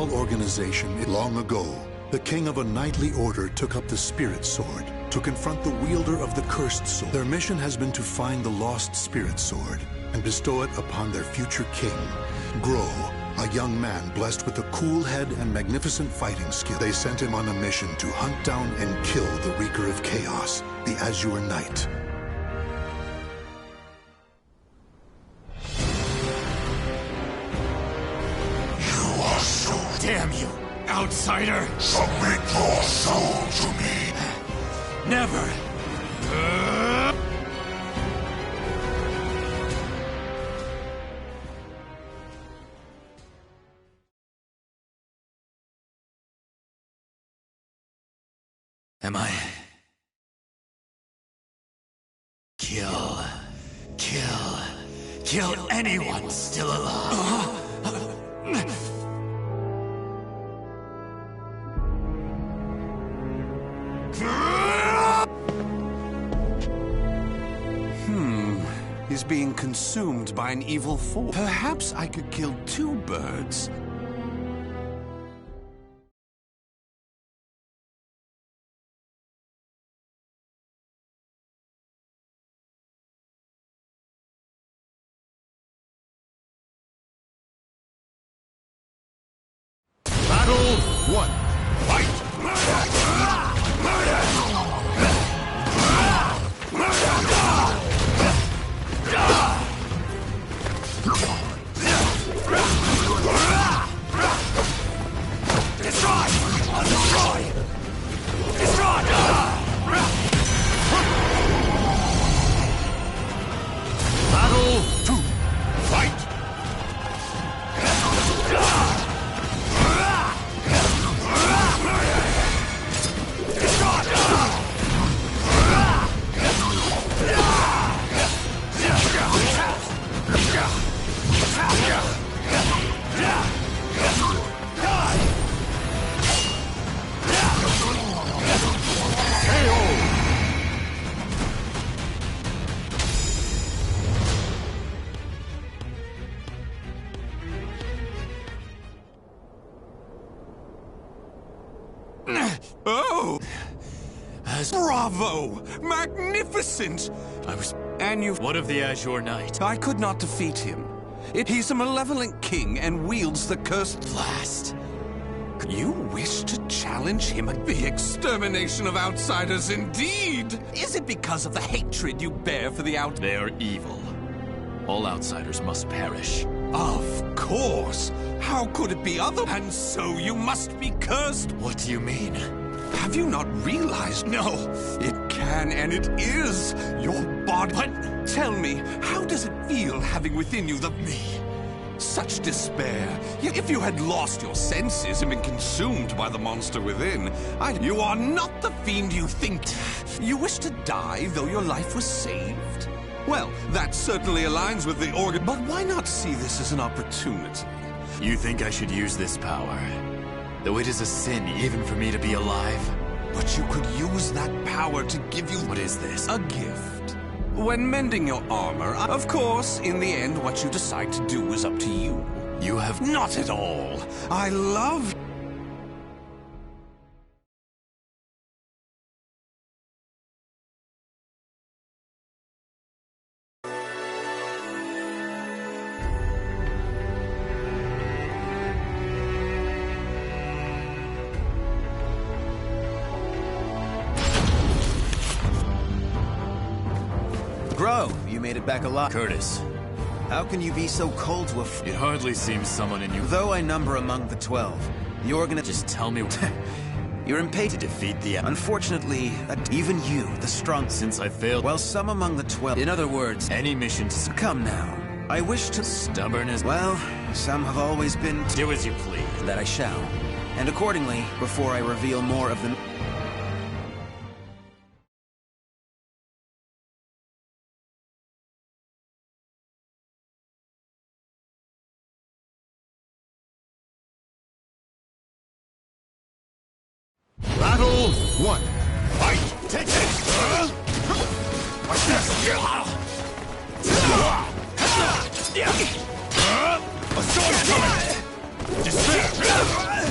small organization. Long ago, the king of a knightly order took up the spirit sword to confront the wielder of the cursed sword. Their mission has been to find the lost spirit sword and bestow it upon their future king, Grow, a young man blessed with a cool head and magnificent fighting skill. They sent him on a mission to hunt down and kill the Wreaker of Chaos, the Azure Knight. You are so... Damn you, outsider! Submit your soul to me! Never! Am I... Kill anyone still alive. He's being consumed by an evil force. Perhaps I could kill two birds. Battle 1. Fight! Battle 2. Fight! Oh! Bravo! Magnificent! And you... What of the Azure Knight? I could not defeat him. He's a malevolent king and wields the cursed Blast. You wish to challenge him? The extermination of outsiders, indeed! Is it because of the hatred you bear for the out... They are evil. All outsiders must perish. Of course! How could it be other? And so you must be cursed! What do you mean? Have you not realized? No! It can and it is! Your body... What? Tell me, how does it feel having within you me? Such despair. Yet if you had lost your senses and been consumed by the monster within, You are not the fiend you think. You wish to die, though your life was saved? Well, that certainly aligns with the organ. But why not see this as an opportunity? You think I should use this power? Though it is a sin even for me to be alive. But you could use that power to give you... What is this? A gift. When mending your armor, of course, in the end, what you decide to do is up to you. You have... Not at all. I love... Bro, you made it back alive. Curtis. How can you be so cold to a It hardly seems someone in you... Though I number among the 12, the Just tell me... You're impatient to defeat the... Unfortunately, even you, the strong... Since I failed... Well, some among the 12... In other words... Any mission to... Come now. I wish to... Stubborn as... Well, some have always been... Do as you please. That I shall. And accordingly, before I reveal more of them... Battle 1. Fight! Take it! Watch this! A sword's coming! Despair!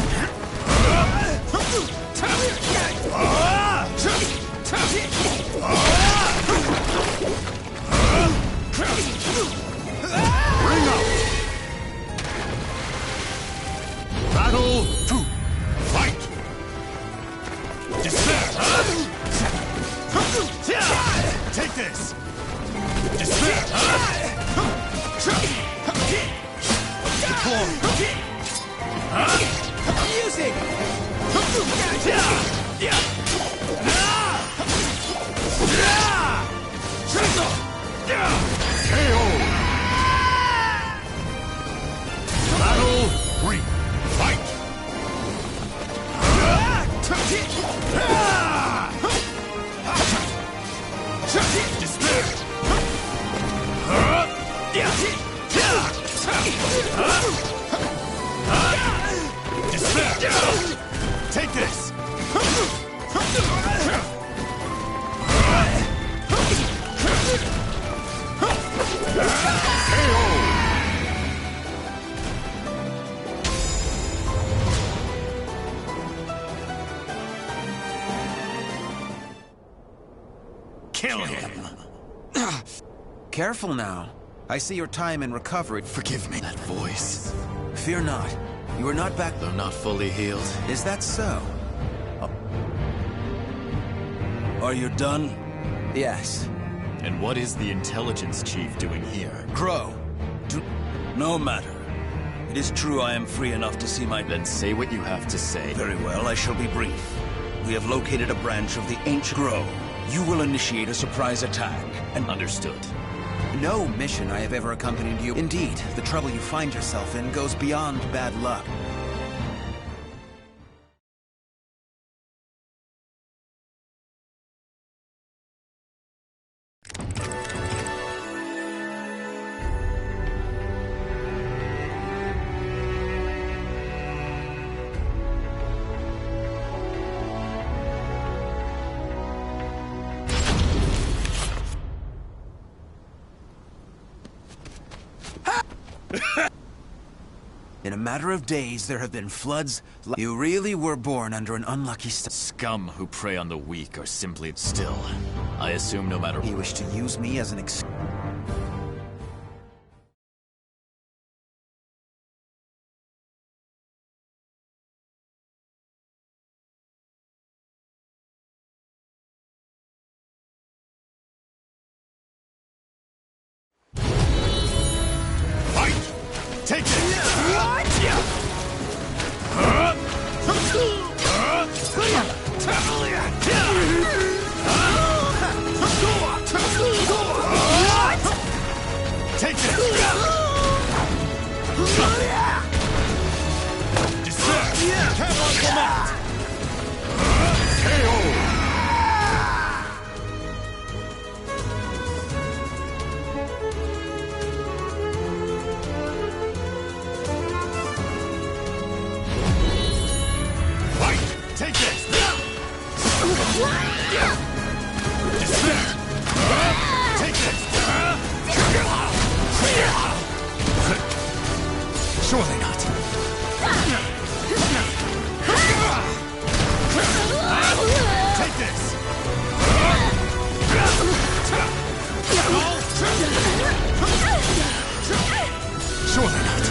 Take this! Music! Battle 3. Fight! Take this! Kill him! Careful now. I see your time in recovery. Forgive me. That voice. Fear not. You are not back. Though not fully healed. Is that so? Are you done? Yes. And what is the intelligence chief doing here? Crow. No matter. It is true I am free enough to see my... Then say what you have to say. Very well, I shall be brief. We have located a branch of the ancient Grow. You will initiate a surprise attack, and... Understood. No mission I have ever accompanied you. Indeed, the trouble you find yourself in goes beyond bad luck. In a matter of days, there have been floods. You really were born under an unlucky Scum who prey on the weak are simply still. I assume no matter... You wish to use me as an Take it! Take it! Despair! Camp on command! KO! Take this! Despair! Take this! Surely not. Take this! Surely not.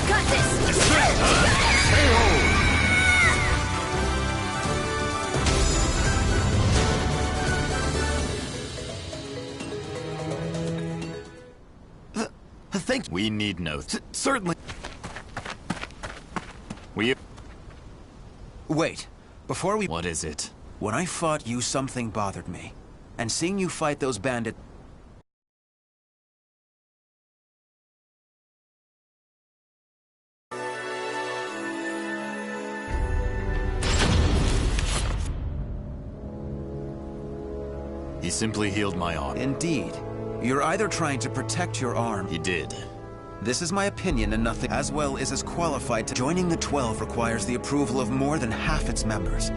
Got this! Despair! Thank We need no... Certainly. Wait, before we... What is it? When I fought you, something bothered me. And seeing you fight those bandits... He simply healed my arm. Indeed. You're either trying to protect your arm... He did. This is my opinion and nothing... Aswell is as qualified to... Joining the 12 requires the approval of more than half its members.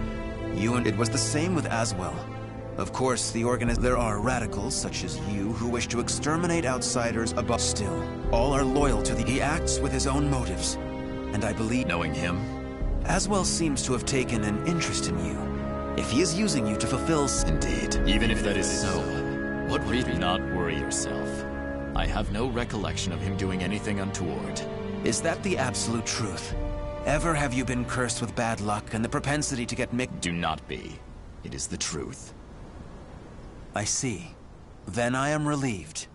It was the same with Aswell. Of course, there are radicals, such as you, who wish to exterminate outsiders above... Still, all are loyal to the... He acts with his own motives. And I believe... Knowing him? Aswell seems to have taken an interest in you. If he is using you to fulfill... Indeed. Even if that is so, what reason? Not worry yourself. I have no recollection of him doing anything untoward. Is that the absolute truth? Ever have you been cursed with bad luck and the propensity to get mixed? Do not be. It is the truth. I see. Then I am relieved.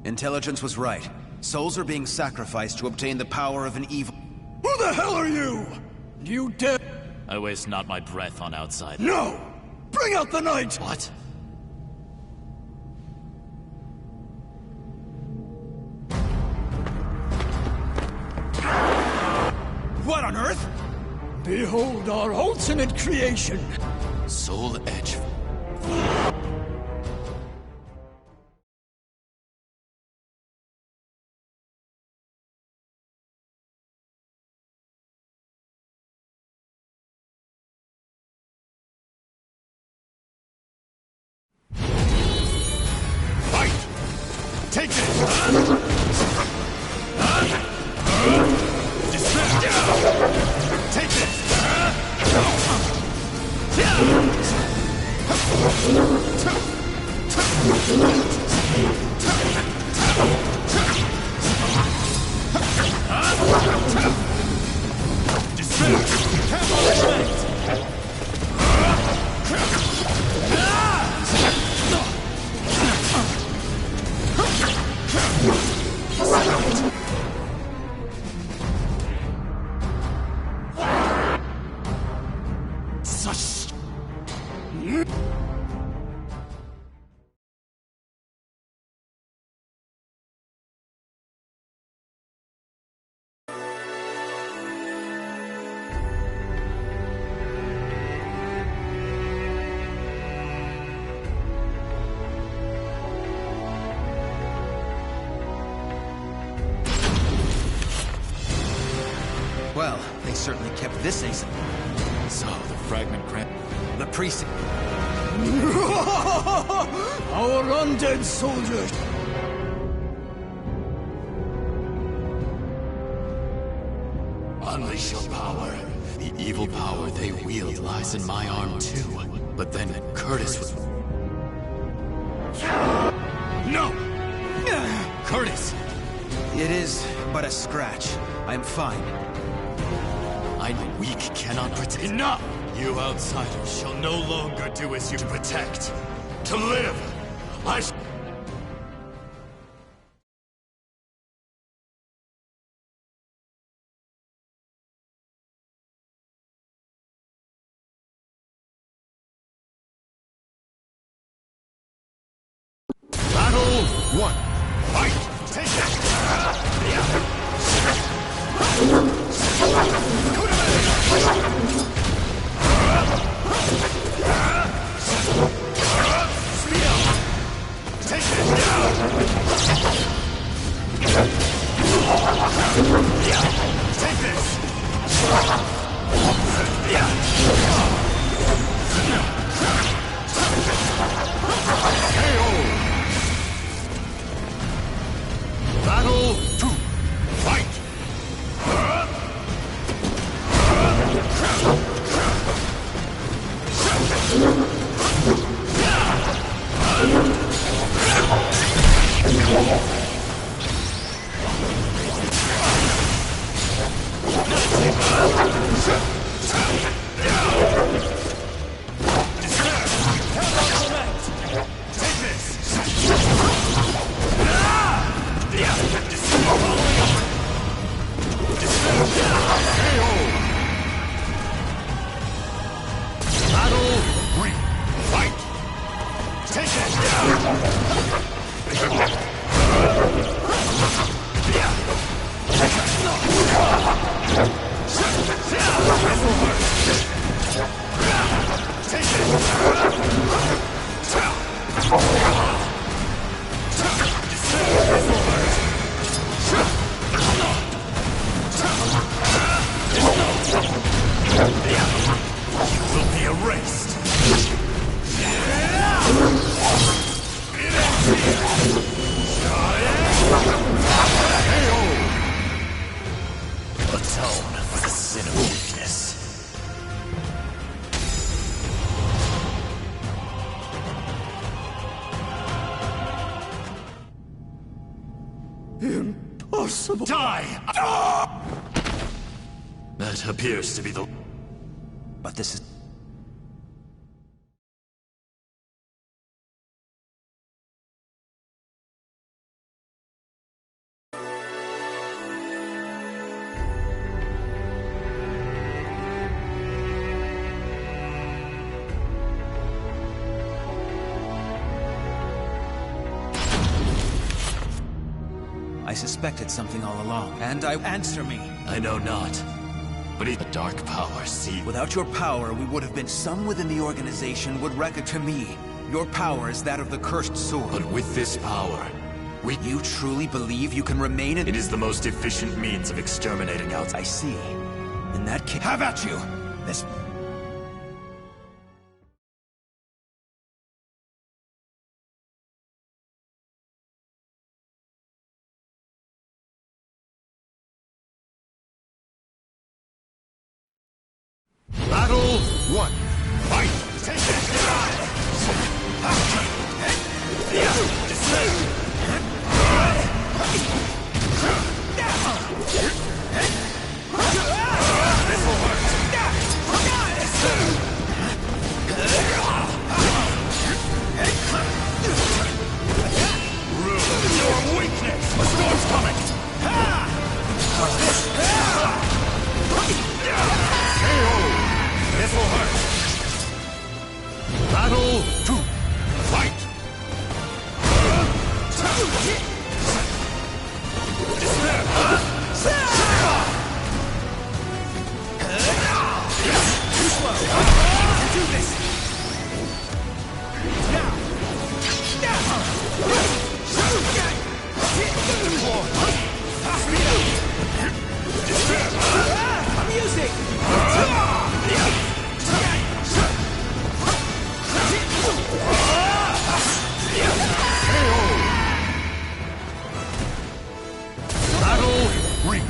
Intelligence was right. Souls are being sacrificed to obtain the power of an evil... Who the hell are you? You dare... I waste not my breath on outsiders. No! Bring out the knight! What? What on earth? Behold our ultimate creation! Soul Edge. Take this! Take this! Well, they certainly kept this ace. So, the fragment grant... The precinct. Our undead soldiers! Unleash your power. The evil power they wield lies in my arm too. But then Curtis was... No! Curtis! It is but a scratch. I'm fine. I'm weak, cannot protect. Enough! You outsiders shall no longer do as you protect. To live, I Battle 1. Fight! Take that! Take this! Take this! Battle 2. Fight! Take this! Battle 3. Fight! Take it! Take You will be erased. Impossible. Die! That appears to be the... But this is... I suspected something all along, and answer me. I know not. But the dark power, see... Without your power, we would have been... Some within the organization would reckon to me. Your power is that of the cursed sword. But with this power, You truly believe you can remain in... it is the most efficient means of exterminating out... I see. In that case... Have at you! This... Battle 1. Fight! Take Your weakness! A storm's coming! This will hurt! Battle 2. Fight! Too slow! You do this! I'm using! Battle 3.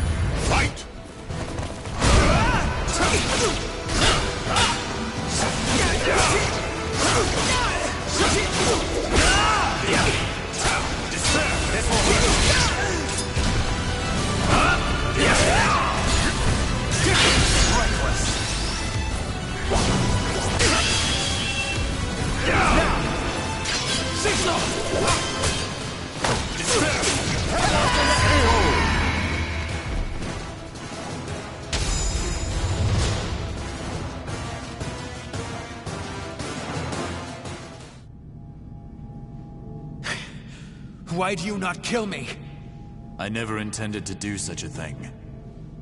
Fight! This will Why do you not kill me? I never intended to do such a thing.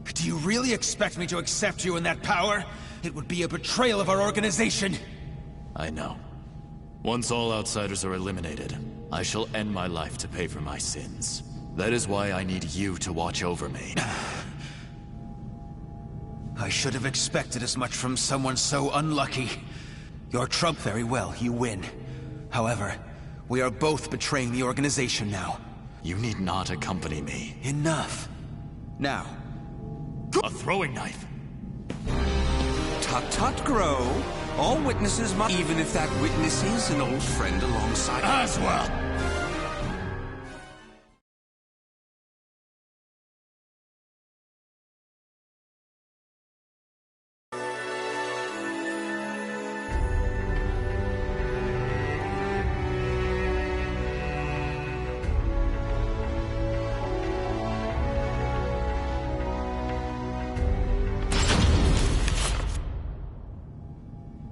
Do you really expect me to accept you in that power? It would be a betrayal of our organization. I know. Once all outsiders are eliminated, I shall end my life to pay for my sins. That is why I need you to watch over me. I should have expected as much from someone so unlucky. Your trump, very well, you win. However, we are both betraying the organization now. You need not accompany me. Enough. Now. A throwing knife! Tut-tut, Grow. All witnesses must... Even if that witness is an old friend alongside... as well!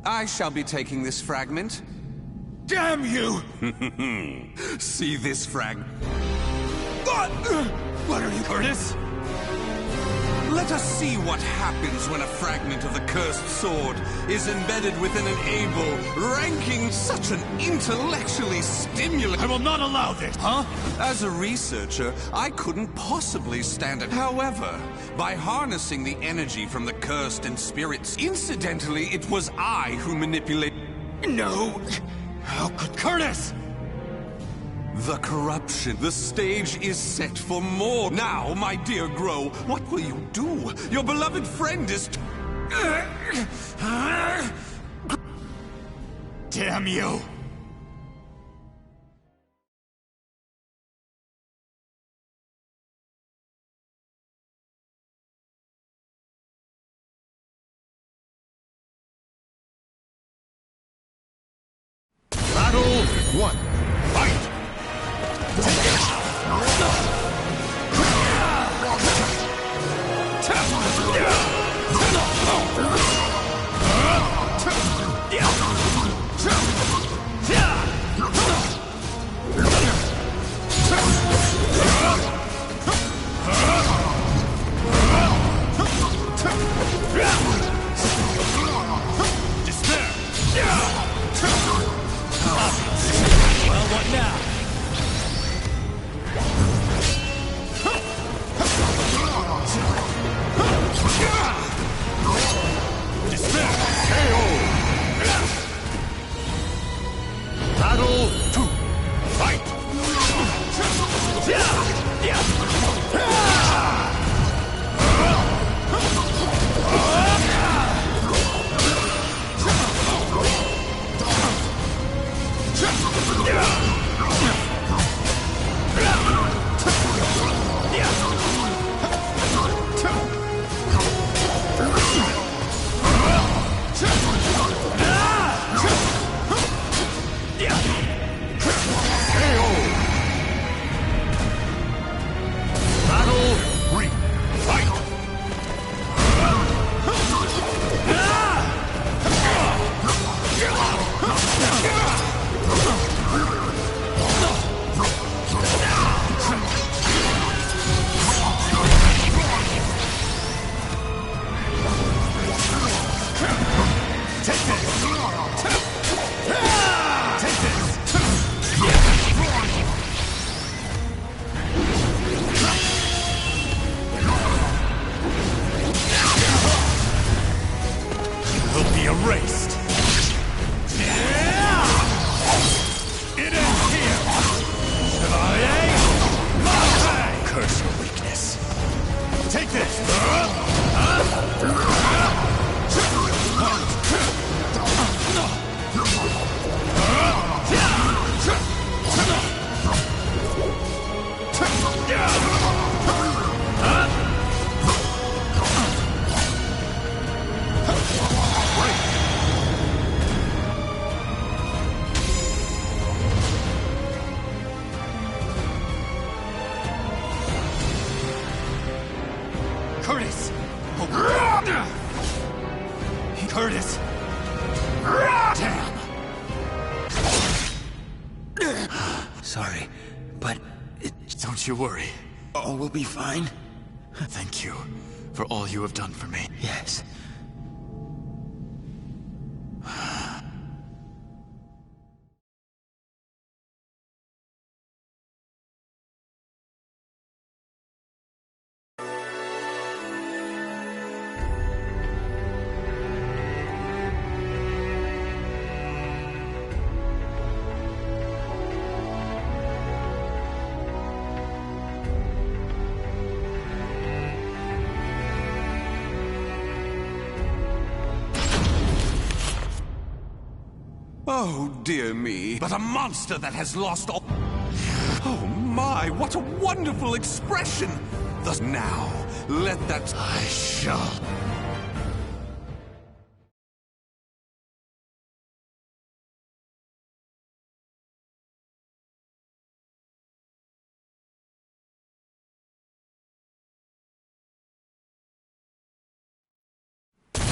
I shall be taking this fragment. Damn you! See this fragment? What are you, Curtis? Let us see what happens when a fragment of the cursed sword is embedded within an able, ranking such an intellectually stimulating... I will not allow this! Huh? As a researcher, I couldn't possibly stand it. However, by harnessing the energy from the cursed and spirits, incidentally, it was I who manipulated... No! How could Curtis? The corruption. The stage is set for more. Now, my dear Grow, what will you do? Your beloved friend is... Damn you! now! Despair! KO! Battle 2! Fight! Erased. It ends here. Chevalier, Monte! Curse your weakness. Take this. Curtis! Curtis! Damn! Sorry, but Don't you worry. all will be fine. Thank you for all you have done for me. Yes. Oh, dear me. But a monster that has lost all... Oh my, what a wonderful expression! Thus now, let that... I shall.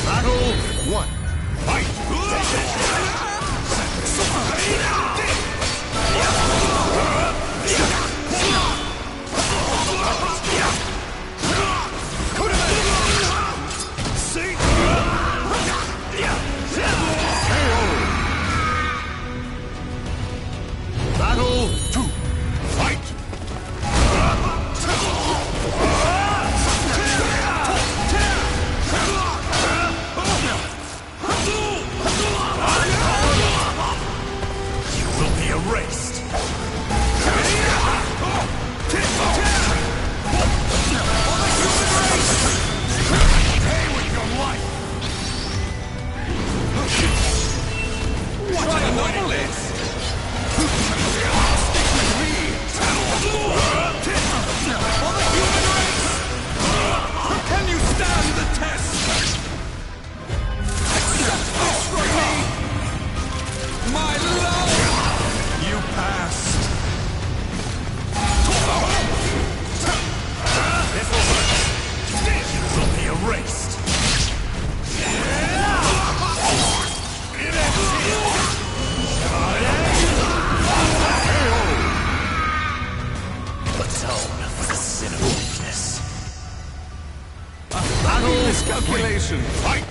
Battle 1. Fight! Battle 2. Fight! You will be erased. Pay with your life. What an anomalous! Can you stand the test? Accept this from me! My love! You passed. This will hurt. You will be erased. It ends here. Atone for the sin of weakness. Battle miscalculation. Fight!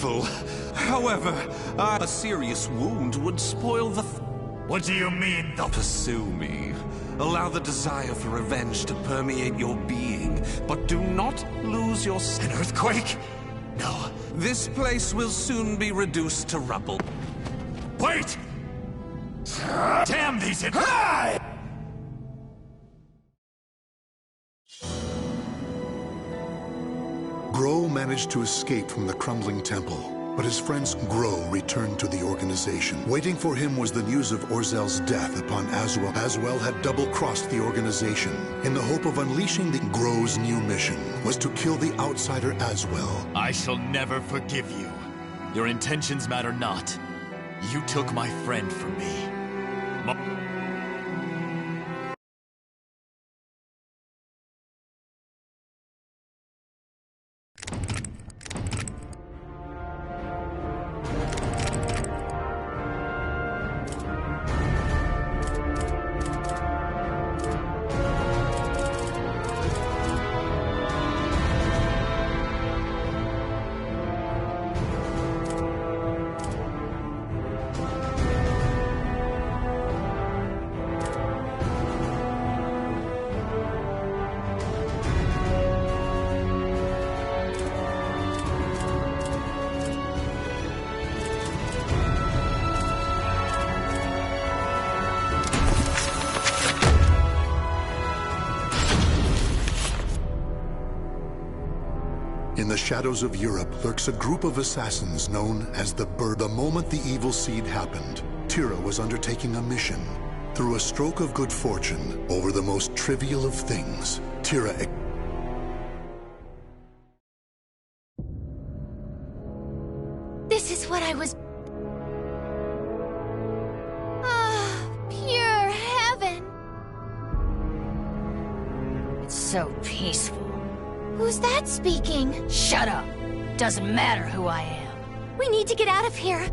delightful. However, a serious wound would spoil the... What do you mean, the... Pursue me. Allow the desire for revenge to permeate your being, but do not lose your... An earthquake? No. This place will soon be reduced to rubble. Wait! Damn these... Grow managed to escape from the crumbling temple, but his friends Grow returned to the organization. Waiting for him was the news of Orzel's death upon Aswell. Aswell had double-crossed the organization. In the hope of unleashing Grow's new mission was to kill the outsider Aswell. I shall never forgive you. Your intentions matter not. You took my friend from me. In the shadows of Europe lurks a group of assassins known as the Bird. The moment the evil seed happened, Tira was undertaking a mission. Through a stroke of good fortune, over the most trivial of things, Tira... This is what I was... Ah, pure heaven. It's so peaceful. Who's that speaking? Shut up! Doesn't matter who I am. We need to get out of here.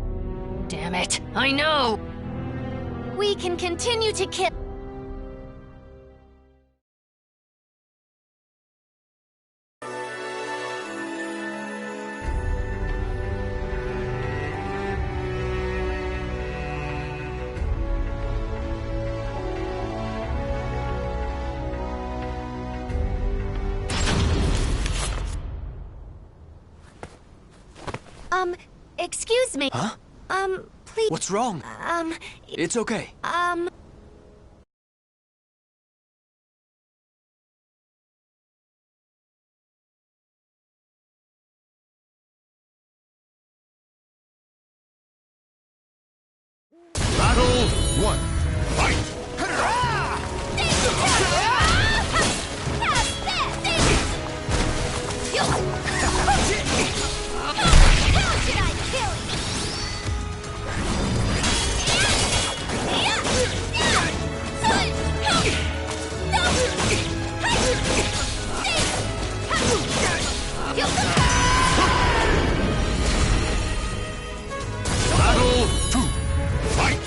Damn it, I know! We can continue to kill... excuse me. Huh? Please... What's wrong? It's okay. Battle 1. Fight! Battle 2. Fight!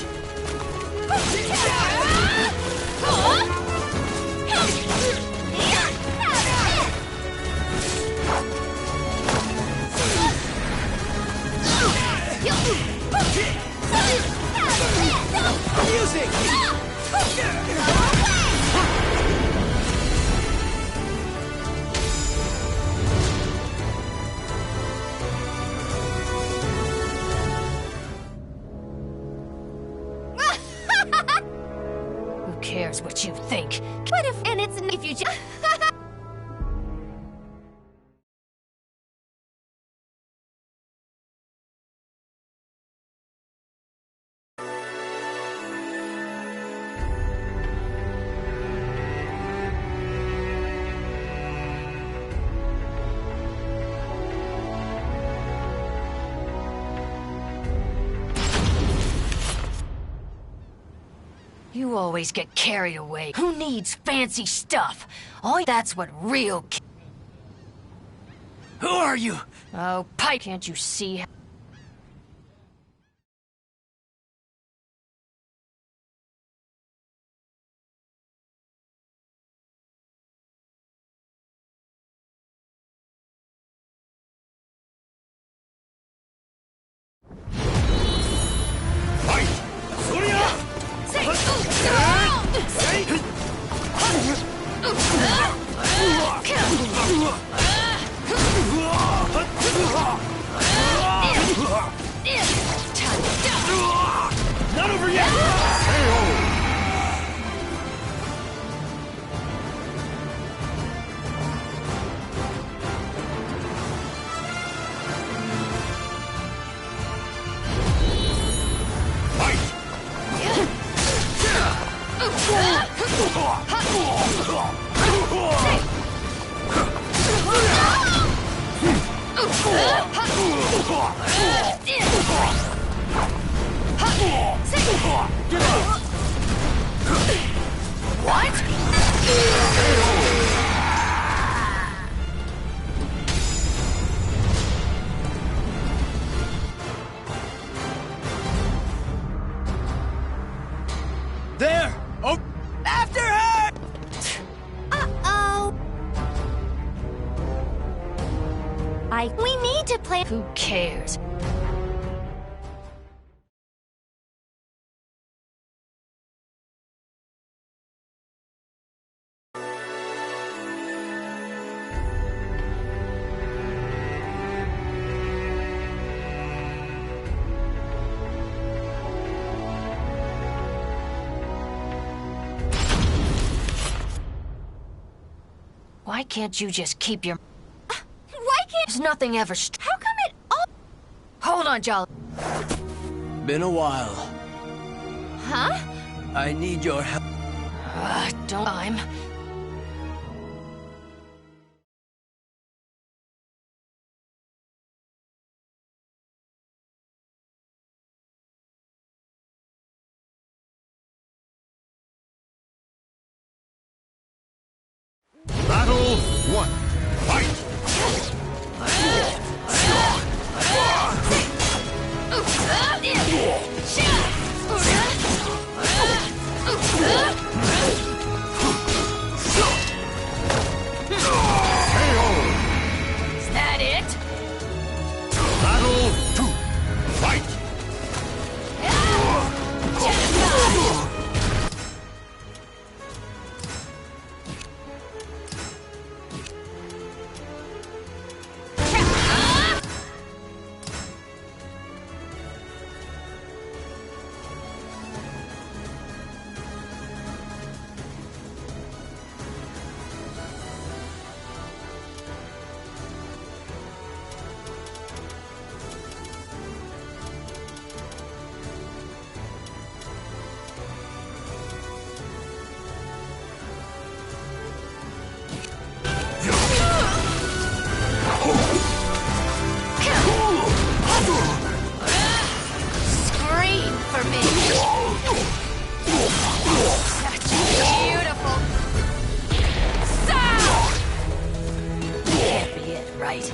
Who cares what you think? What if... And it's... If you just... You always get carried away. Who needs fancy stuff? That's what real... Who are you? Oh, Pike, can't you see? Not over yet! There! Oh! After her! Uh-oh. We need to play. Who cares? Why can't you just keep your... Why can't... There's nothing ever How come it all... Hold on, Jolly. Been a while. Huh? I need your help. Don't... Battle 1. Fight! Is that it? Battle 2. Fight! Scream for me! Such beautiful sound! Can't be it, right?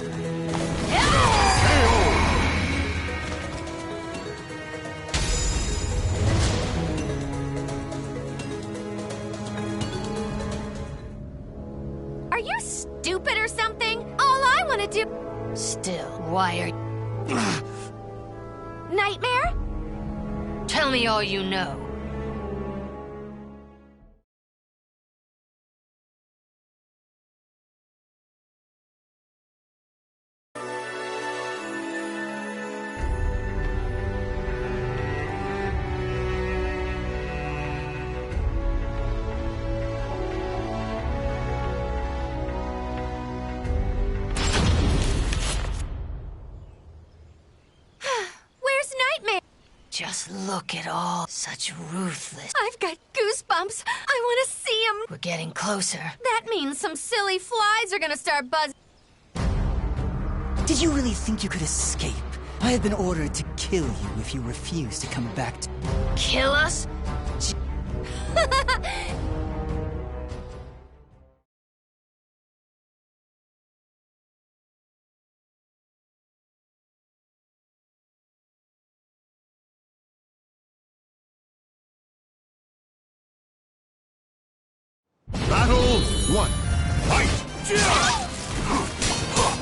Are you stupid or something? All I want to do... Still, why are you... Nightmare? Tell me all you know. Where's Nightmare? Just look at all such ruthless... I've got goosebumps. I want to see him. We're getting closer. That means some silly flies are gonna start buzzing. Did you really think you could escape? I have been ordered to kill you if you refuse to come back to... Kill us? Battle 1. Fight!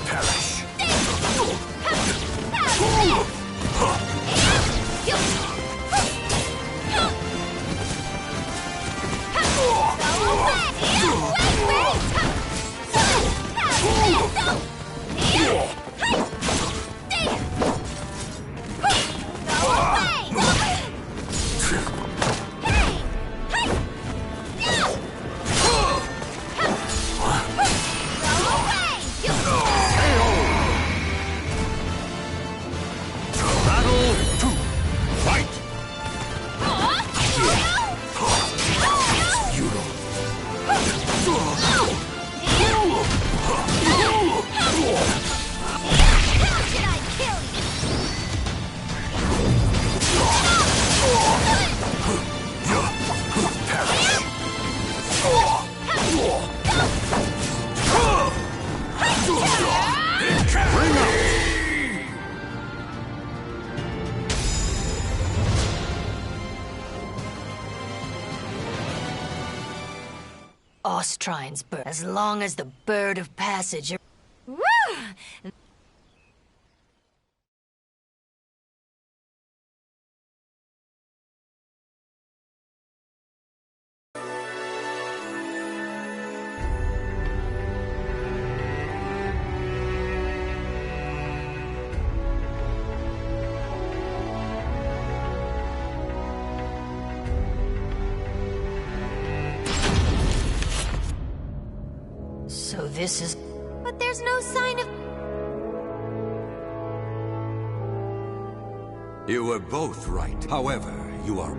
Perish! Austrine's bird. As long as the bird of passage... Woo! So this is... But there's no sign of... You were both right. However, you are...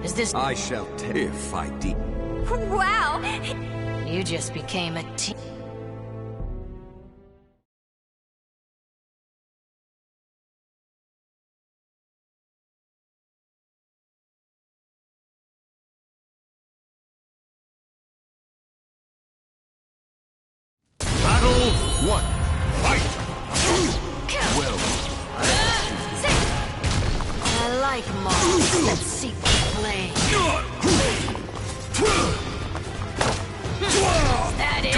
Is this... I shall tell if I deem... Wow! You just became a team. Battle 1. Fight! Well, I like mobs that seek the flame. Is that it?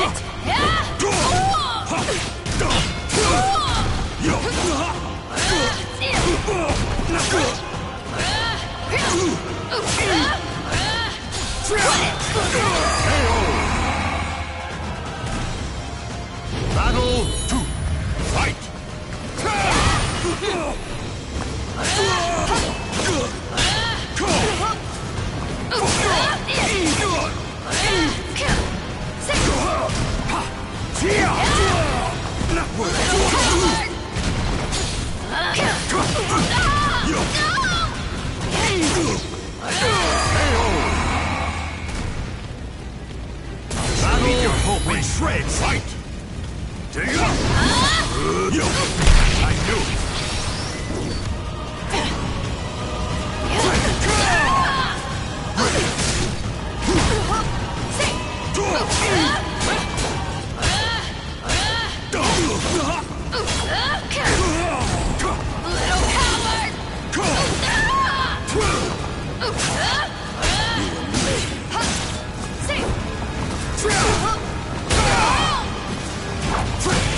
Battle 2. Fight! Battle in shreds! Fight! I knew it!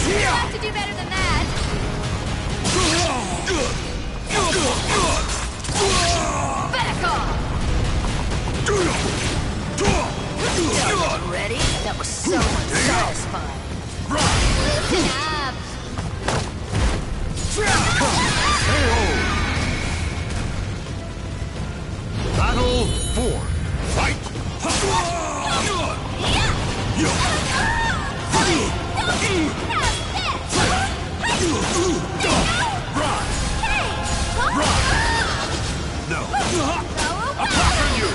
You have to do better than that. Back off! Ready? That was so unsatisfying. Loosen up. Battle 4. Fight! No. Apart from you!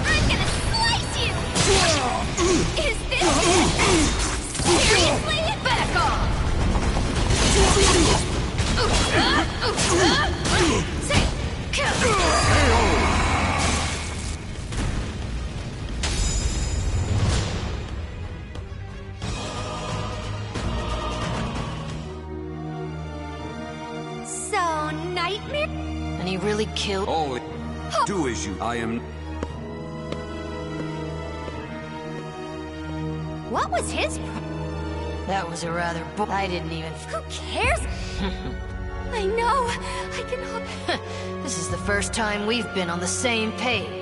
I'm gonna slice you! Is this it? Seriously? Back off! So, nightmare? And he really killed... All do as you... I am... What was his That was a rather I didn't even... Who cares? I know. I cannot... This is the first time we've been on the same page.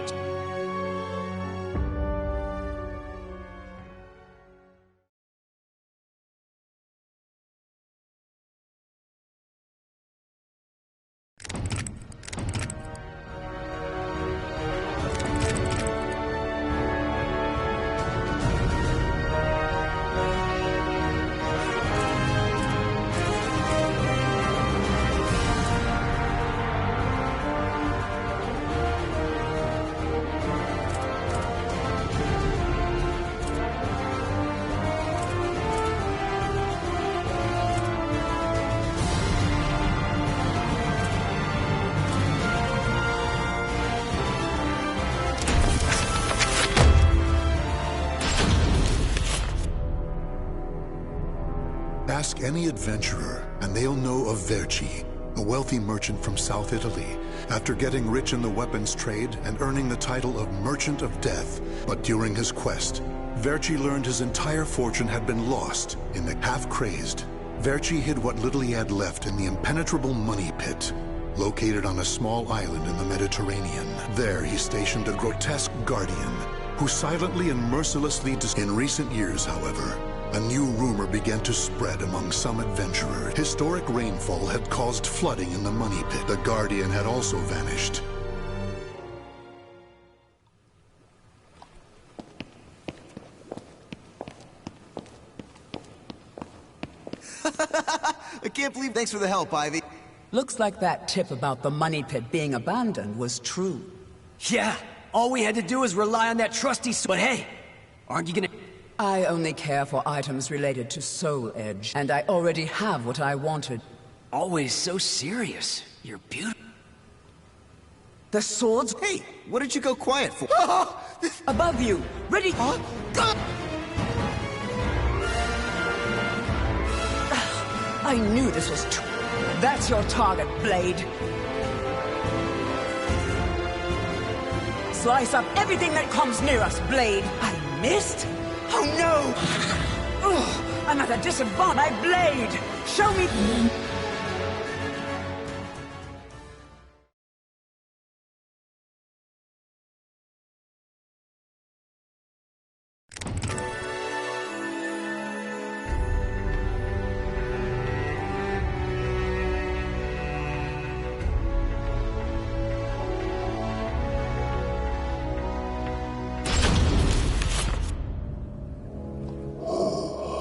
Ask any adventurer, and they'll know of Verci, a wealthy merchant from South Italy, after getting rich in the weapons trade and earning the title of Merchant of Death. But during his quest, Verci learned his entire fortune had been lost in the half-crazed. Verci hid what little he had left in the impenetrable money pit, located on a small island in the Mediterranean. There he stationed a grotesque guardian, who silently and mercilessly In recent years, however, a new rumor began to spread among some adventurers. Historic rainfall had caused flooding in the money pit. The Guardian had also vanished. I can't believe... Thanks for the help, Ivy. Looks like that tip about the money pit being abandoned was true. Yeah, all we had to do was rely on that trusty But hey, aren't you gonna... I only care for items related to Soul Edge, and I already have what I wanted. Always so serious. You're beautiful. The swords... Hey, what did you go quiet for? Above you! Ready... Huh? I knew this was true. That's your target, Blade. Slice up everything that comes near us, Blade. I missed? Oh no! Ugh, I'm at a disadvantage. My blade! Show me...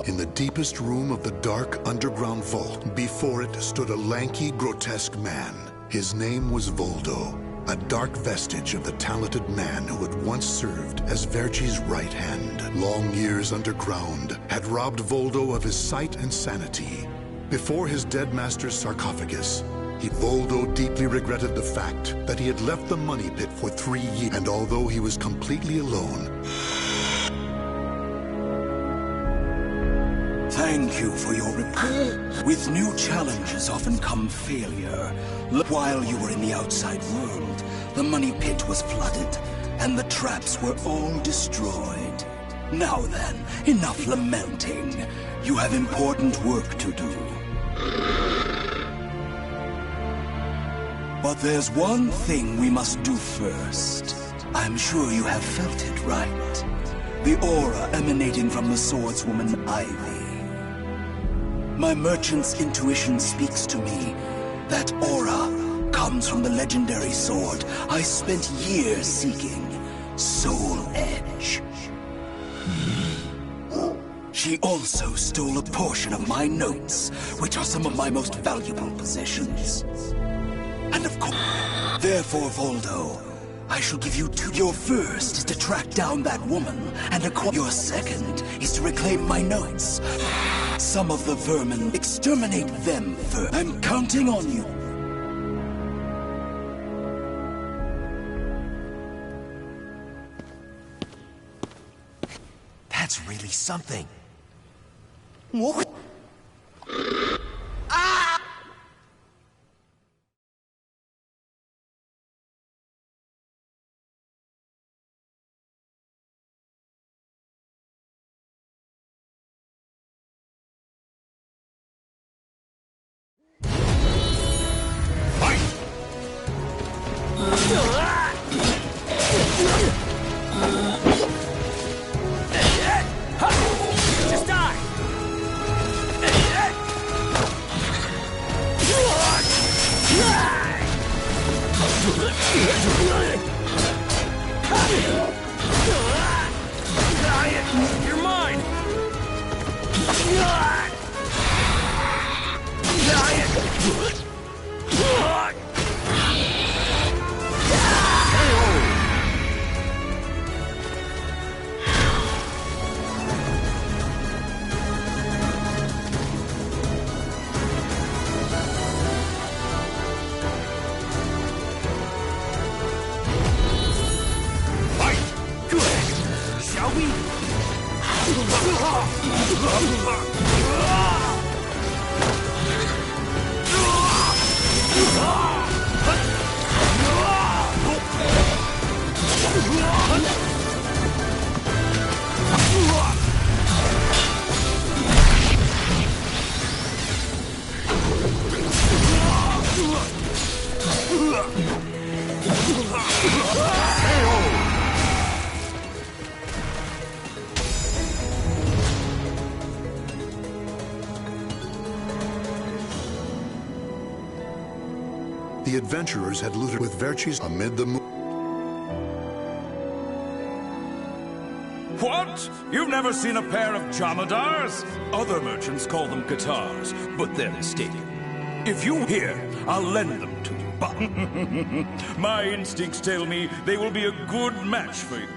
In the deepest room of the dark underground vault, before it stood a lanky, grotesque man. His name was Voldo, a dark vestige of the talented man who had once served as Verci's right hand. Long years underground had robbed Voldo of his sight and sanity. Before his dead master's sarcophagus, Voldo deeply regretted the fact that he had left the money pit for 3 years, and although he was completely alone, Thank you for your report. With new challenges often come failure. While you were in the outside world, the money pit was flooded, and the traps were all destroyed. Now then, enough lamenting. You have important work to do. But there's one thing we must do first. I'm sure you have felt it, right? The aura emanating from the swordswoman Ivy. My merchant's intuition speaks to me. That aura comes from the legendary sword I spent years seeking, Soul Edge. She also stole a portion of my notes, which are some of my most valuable possessions. And of course, therefore, Voldo, I shall give you two. Your first is to track down that woman, and your second is to reclaim my notes. Some of the vermin, exterminate them first. I'm counting on you. That's really something. What? The adventurers had looted with Verces amid the What? You've never seen a pair of Jamidars? Other merchants call them guitars, but they're mistaken. If you hear, I'll lend them to you, but my instincts tell me they will be a good match for you.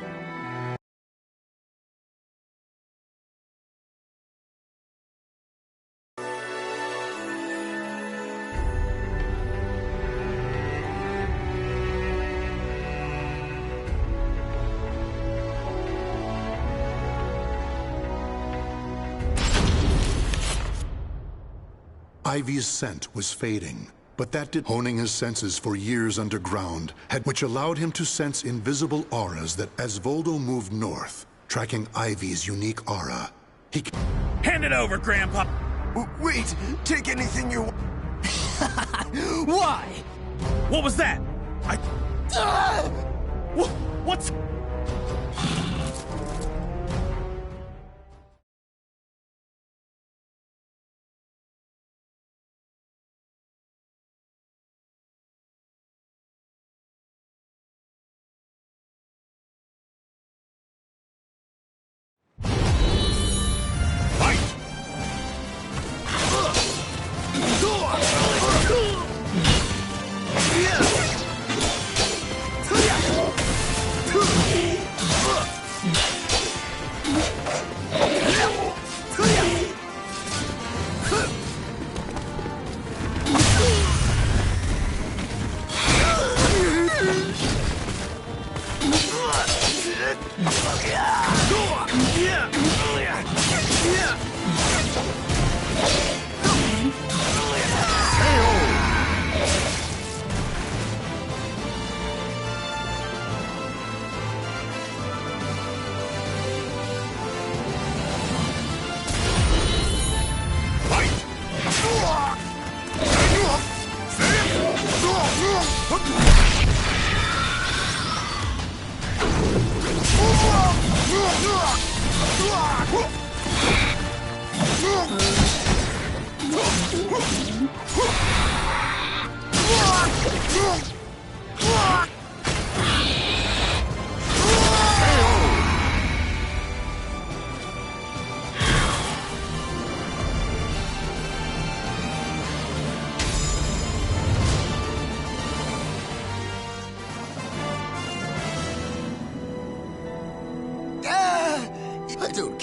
Ivy's scent was fading, but that did honing his senses for years underground, which allowed him to sense invisible auras that as Voldo moved north, tracking Ivy's unique aura, he... Hand it over, Grandpa! Wait! Take anything you... Why? What was that? What's...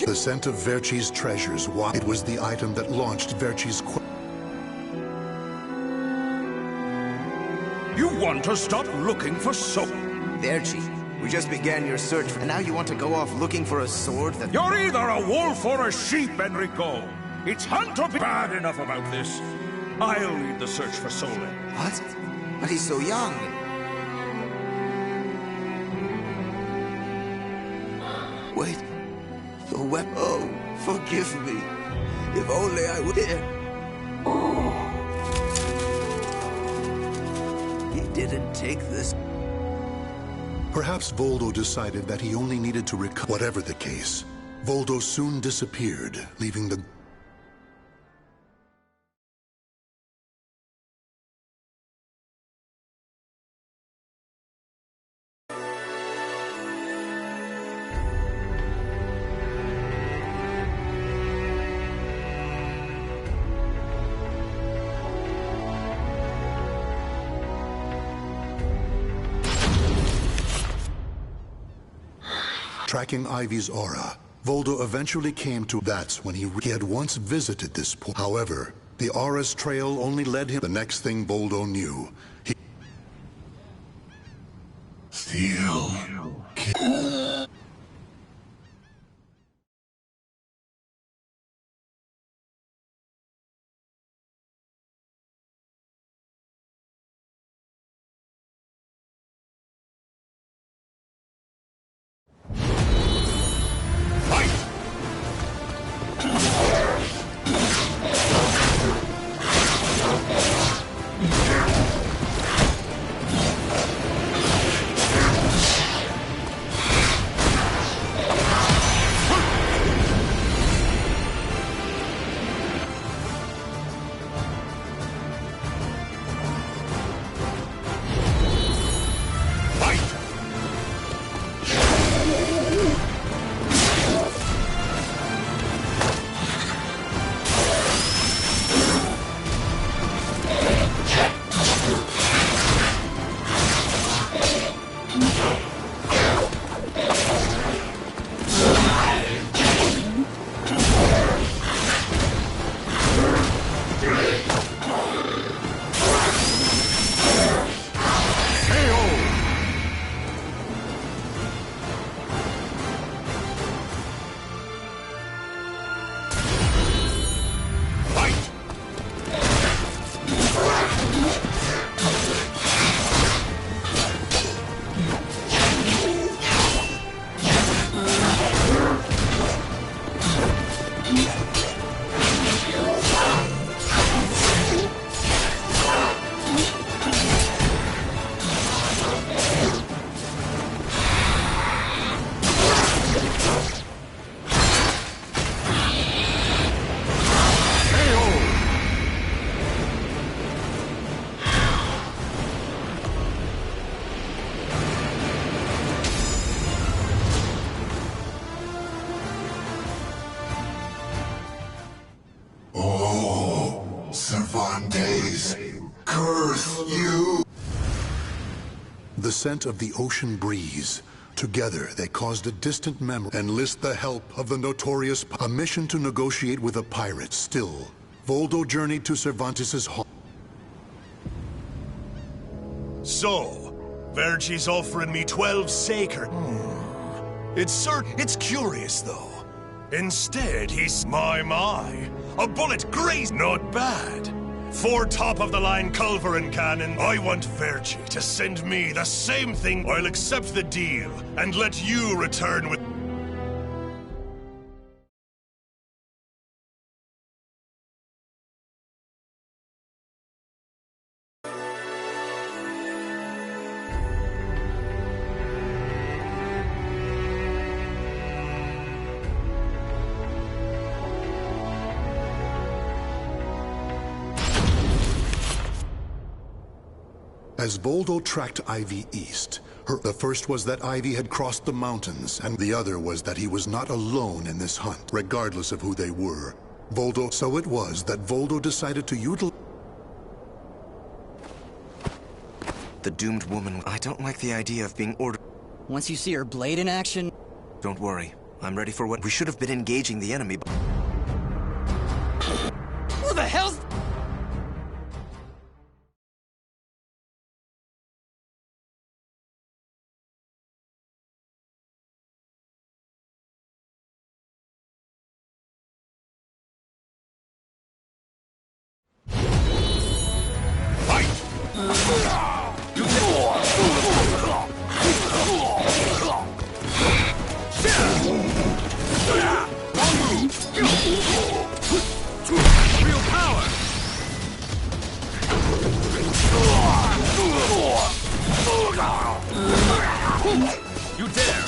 The scent of Verces' treasures, it was the item that launched Verces' You want to stop looking for soap? Verces, we just began your search, and now you want to go off looking for a sword that... You're either a wolf or a sheep, Enrico. It's hunt or be bad enough about this. I'll lead the search for Sole. What? But he's so young. Wait. The weapon. Oh, forgive me. If only I were here. He didn't take this. Perhaps Voldo decided that he only needed to recover. Whatever the case, Voldo soon disappeared, leaving the... Tracking Ivy's aura, Voldo eventually came to... That's when he had once visited this point. However, the aura's trail only led him... The next thing Voldo knew, he... Steel. Cervantes, curse you! The scent of the ocean breeze. Together, they caused a distant memory. Enlist the help of the notorious... A mission to negotiate with a pirate. Still, Voldo journeyed to Cervantes' home. So, Verci's offering me 12 saker. It's curious, though. Instead, he's my. A bullet grazed, not bad. 4 top-of-the-line culverin cannon. I want Verci to send me the same thing. I'll accept the deal, and let you return with... As Voldo tracked Ivy east, the first was that Ivy had crossed the mountains, and the other was that he was not alone in this hunt, regardless of who they were. So it was that Voldo decided to utilize... The doomed woman. I don't like the idea of being ordered. Once you see her blade in action... Don't worry. I'm ready for what... We should have been engaging the enemy, but... Who the hell's... You dare!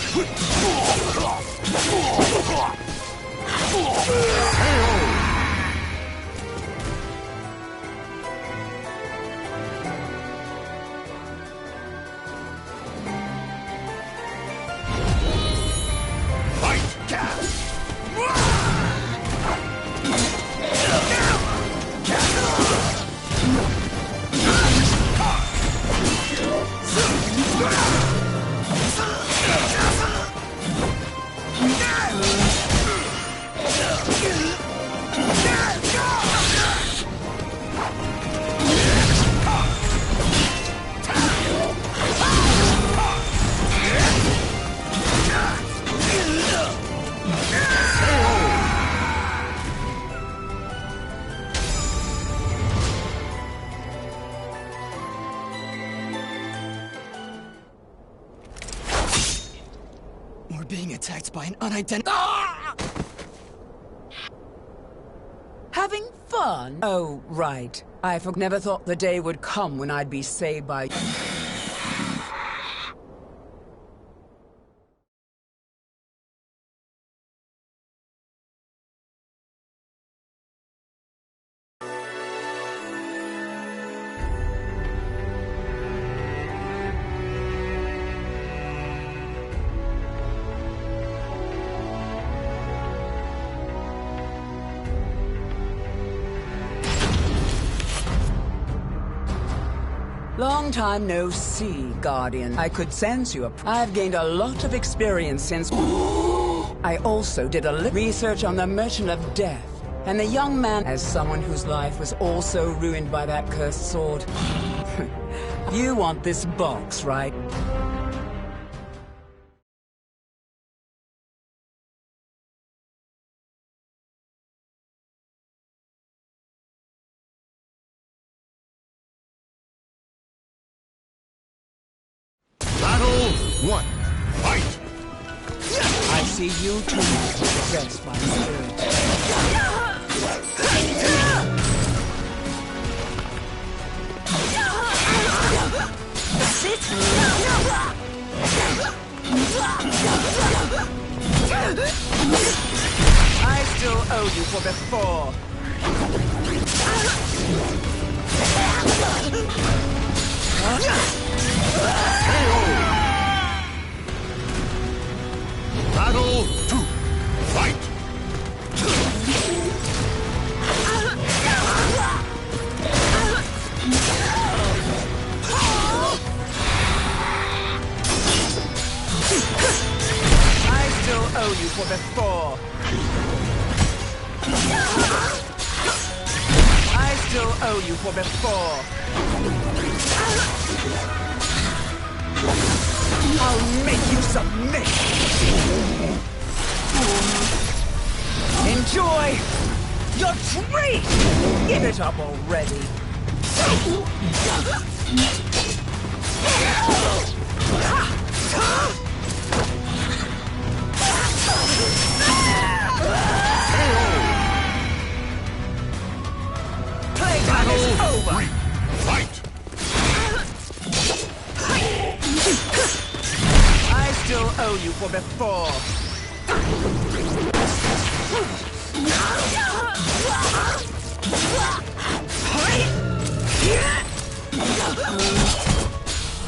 We're being attacked by an unidentified... Having fun? Oh, right. I never thought the day would come when I'd be saved by... Long time no see, Guardian. I could sense you. I've gained a lot of experience since... I also did a little research on the Merchant of Death, and the young man, as someone whose life was also ruined by that cursed sword. You want this box, right? One. Fight! I see you too, possessed by the spirit. still owe you for before. Battle 2. Fight! I still owe you for before. I still owe you for before. I'll make you submit. Enjoy your treat! Give it up already. Playtime is over. Fight! I still owe you for before.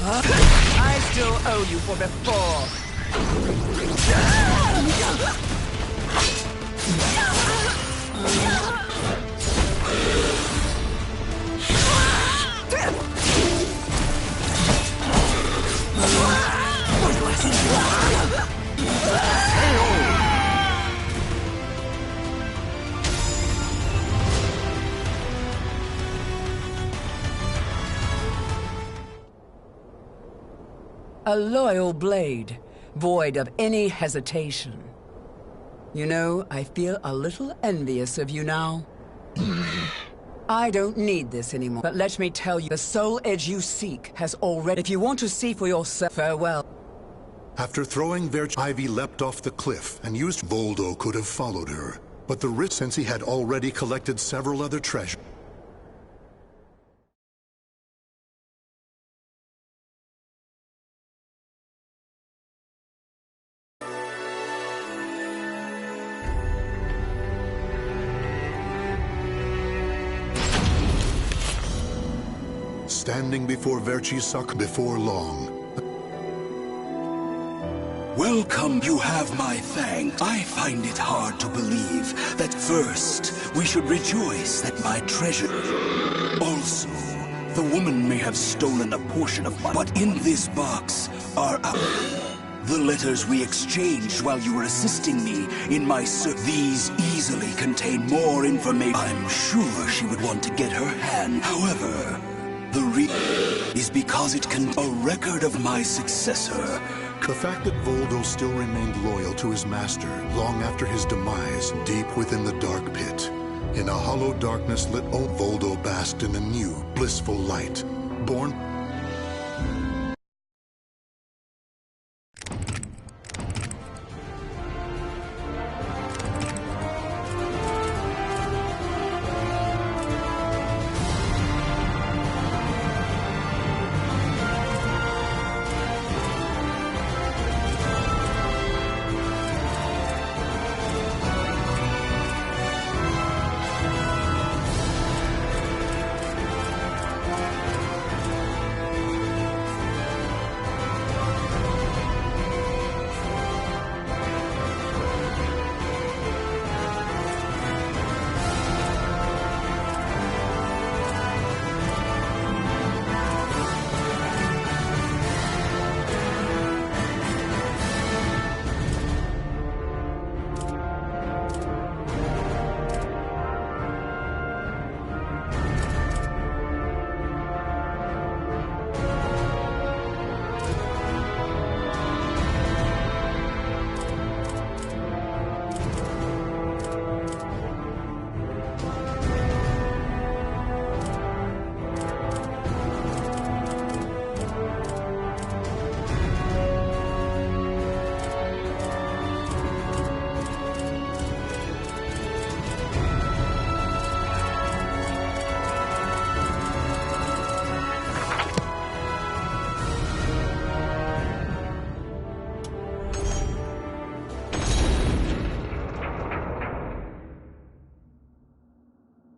I still owe you for before. A loyal blade, void of any hesitation. You know, I feel a little envious of you now. I don't need this anymore, but let me tell you, the soul edge you seek has already... If you want to see for yourself, farewell. After throwing Verch, Ivy leapt off the cliff and used... Voldo could have followed her, but the risk, since he had already collected several other treasures. Standing before Verchisak before long. Welcome, you have my thanks. I find it hard to believe that first we should rejoice that my treasure... Also, the woman may have stolen a portion of my... But in this box are the letters we exchanged while you were assisting me in my search. These easily contain more information. I'm sure she would want to get her hand. However... The reason is because it can a record of my successor. The fact that Voldo still remained loyal to his master long after his demise, deep within the dark pit. In a hollow darkness lit, Voldo basked in a new, blissful light, born...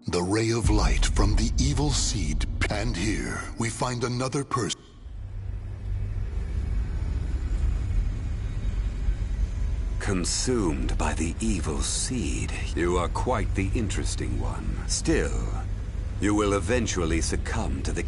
The ray of light from the evil seed. And here, we find another person. Consumed by the evil seed. You are quite the interesting one. Still, you will eventually succumb to the...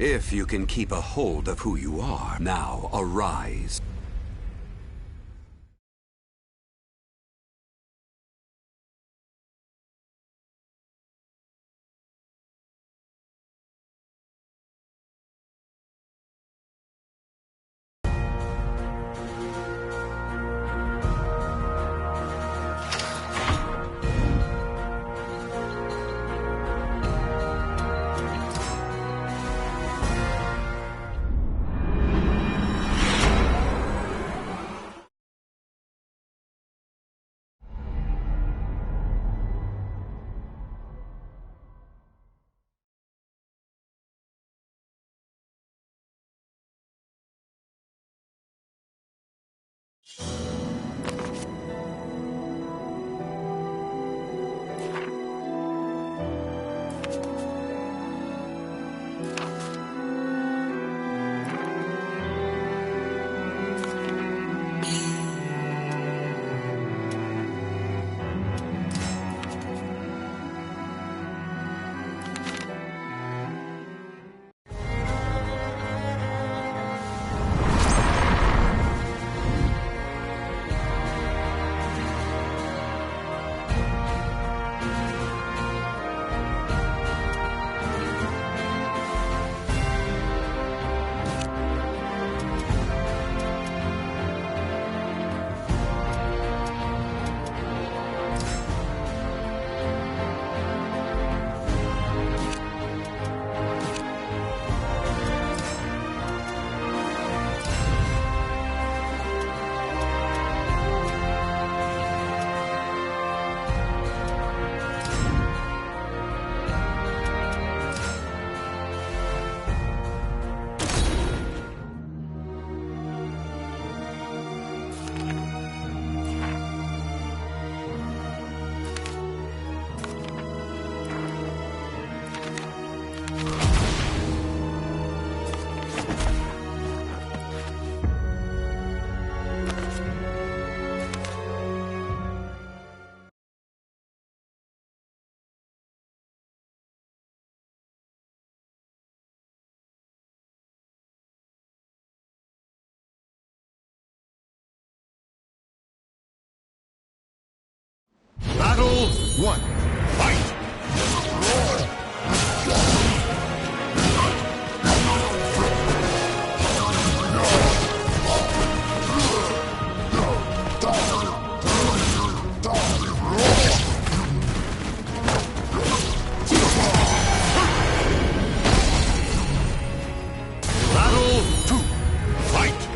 If you can keep a hold of who you are, now arise. 1. Fight! Battle 2. Fight!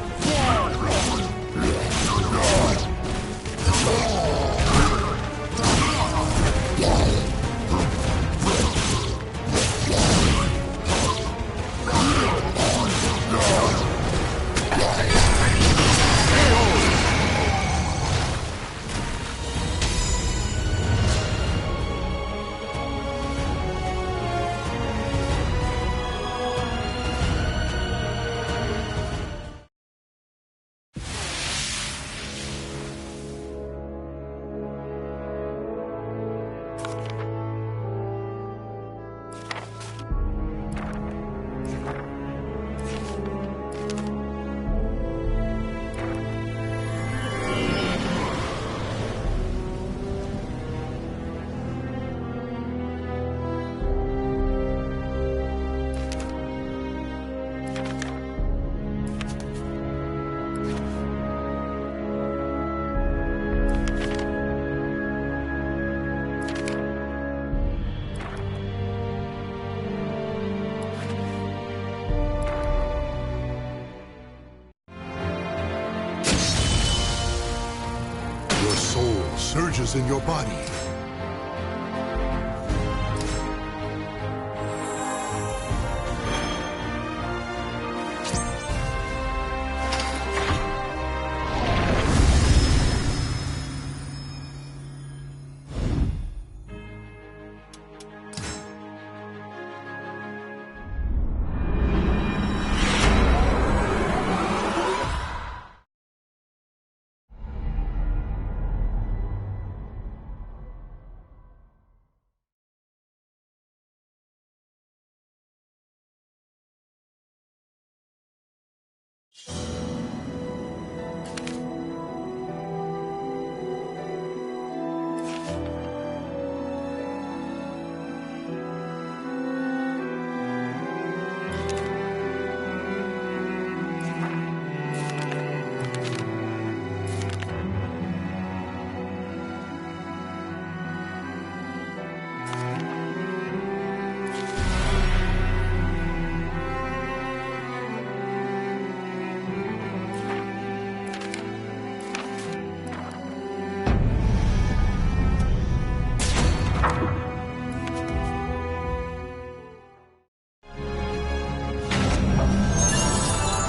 Your soul surges in your body.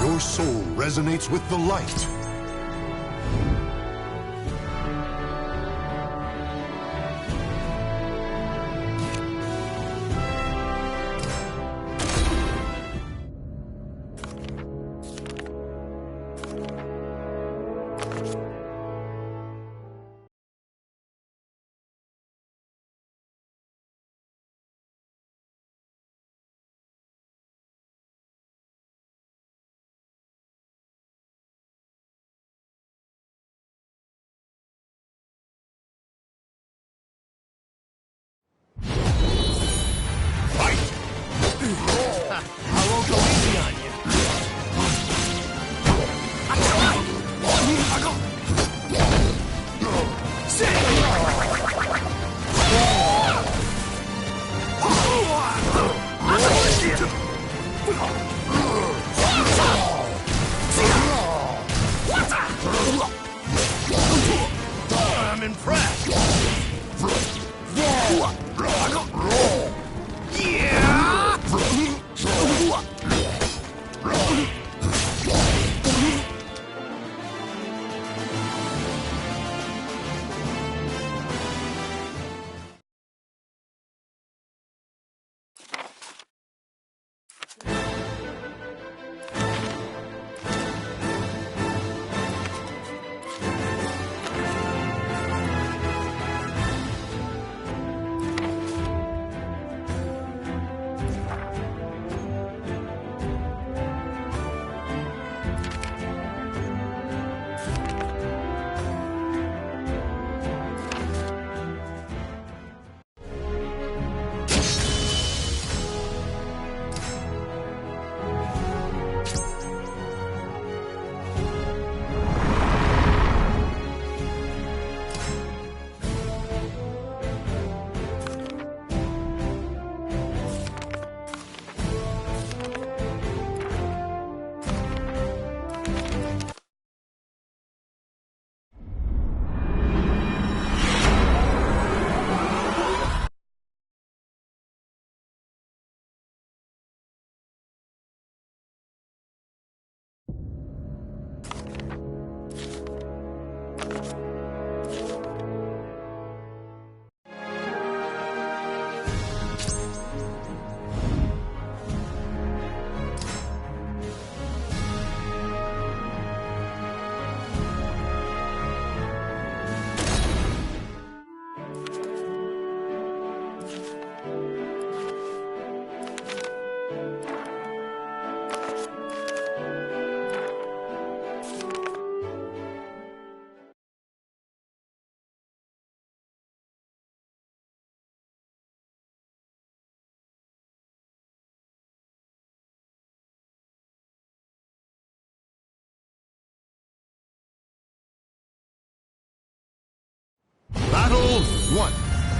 Your soul resonates with the light. I won't go easy on you. I'm impressed.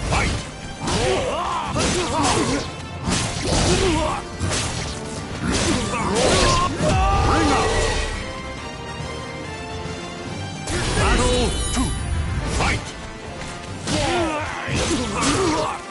Fight! Bring up! Battle 2! Fight! Bring up!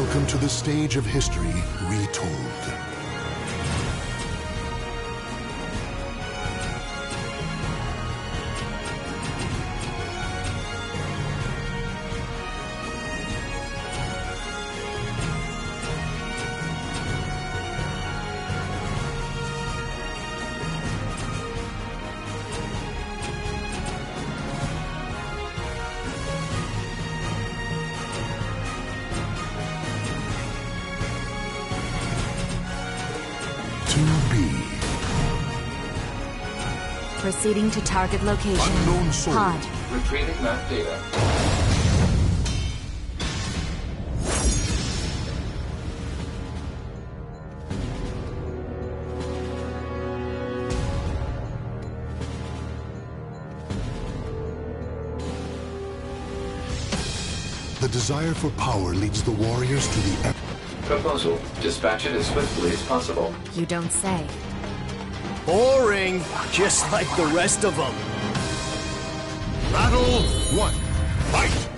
Welcome to the stage of history retold. Proceeding to target location. Unknown soul. Pod. Retrieving map data. The desire for power leads the warriors to the... Proposal. Dispatch it as swiftly as possible. You don't say. Boring, just like the rest of them. Battle 1. Fight!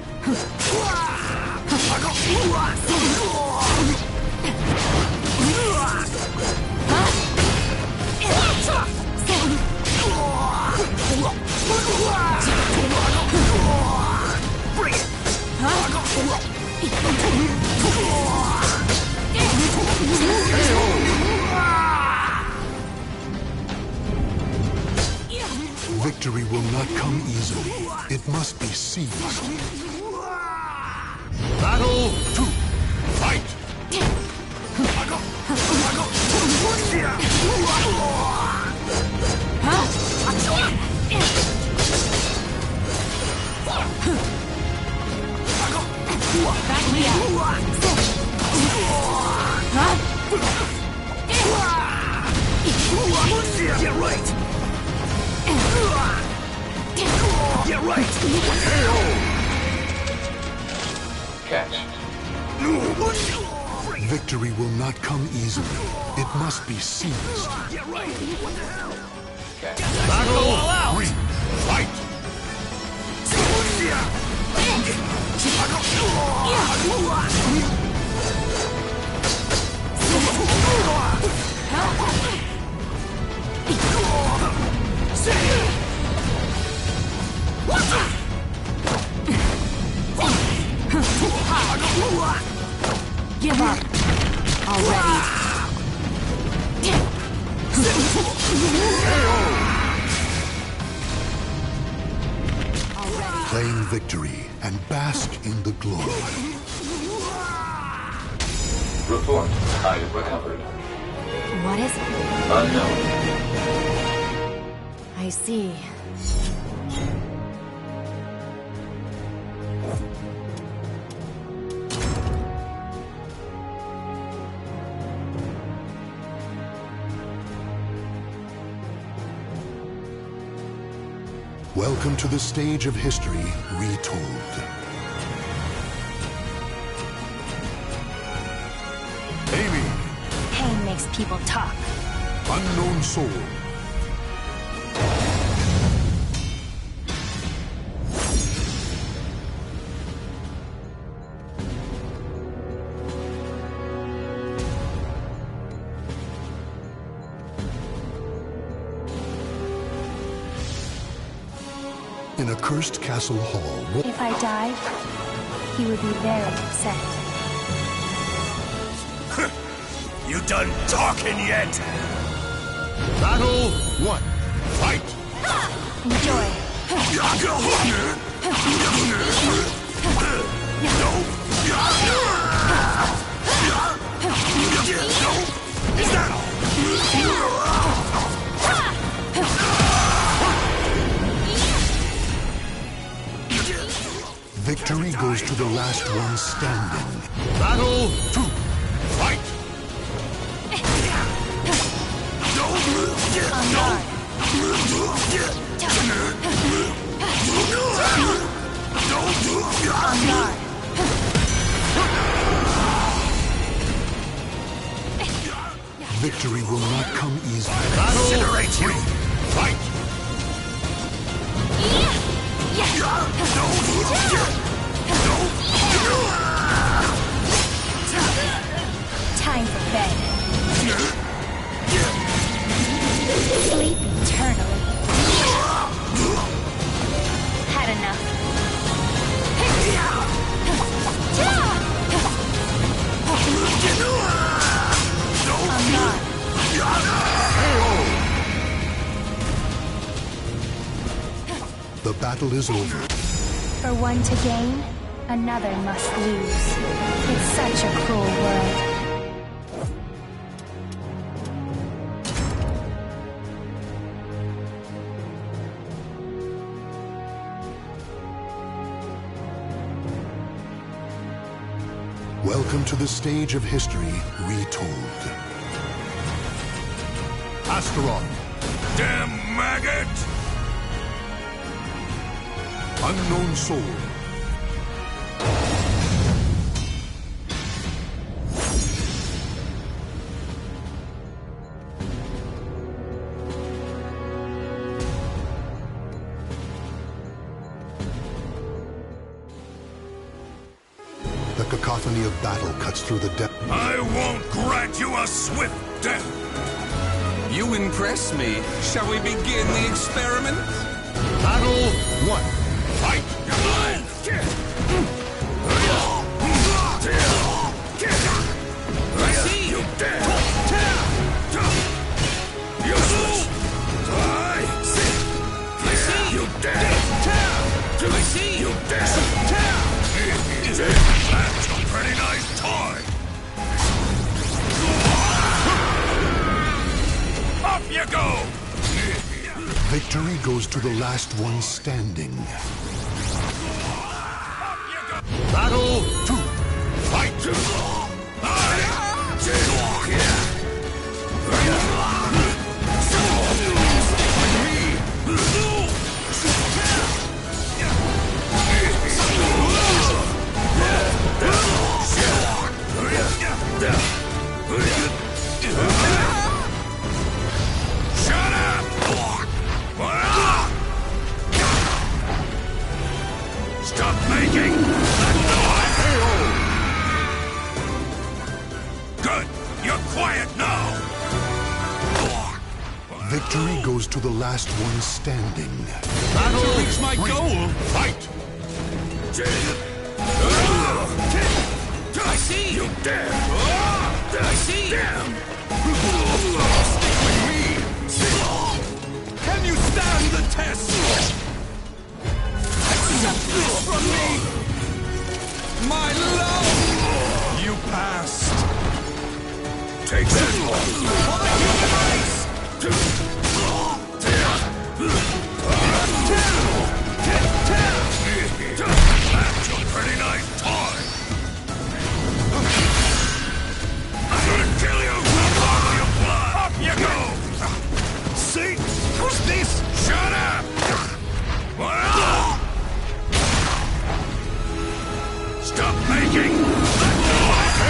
Victory will not come easily. It must be seized. Battle 2. Fight! Get right! Get right! Catch. Victory will not come easily. It must be seized. Get right! What the hell? Catch. Battle 3. Fight! Give up. Already. Claim victory and bask in the glory. Report. Item recovered. What is it? Unknown. I see. Welcome to the stage of history retold. Amy. Pain makes people talk. Unknown soul. In a cursed castle hall. If I die, he would be very upset. You done talking yet? Battle 1. Fight! Enjoy. Is that all? Victory goes to the last one standing. Battle 2. Fight! Victory will not come easily. Battle 3. Fight! bed. Sleep eternally. Had enough. I'm not. The battle is over. For one to gain, another must lose. It's such a cruel world. Welcome to the stage of history retold. Astaroth. Damn maggot! Unknown soul. The cacophony of battle cuts through the depth. I won't grant you a swift death! You impress me. Shall we begin the experiment? Battle 1. Fight! I see you dead! Useless! I see you dead! I see you dead! That's a pretty nice toy! Off you go! Victory goes to the last one standing. Battle 2. Fight! Shut up! Stop making that noise! Good! You're quiet now! Victory goes to the last one standing. Battle to reach my goal! Fight! I see you dead! I see Damn! Stick with me! Can you stand the test? Accept this from me! My love! You passed! Take that! For the human race! That's a pretty nice toy! I'm gonna kill you! Swallow your blood! Up you go! See? Who's this? Shut up! Stop making that noise!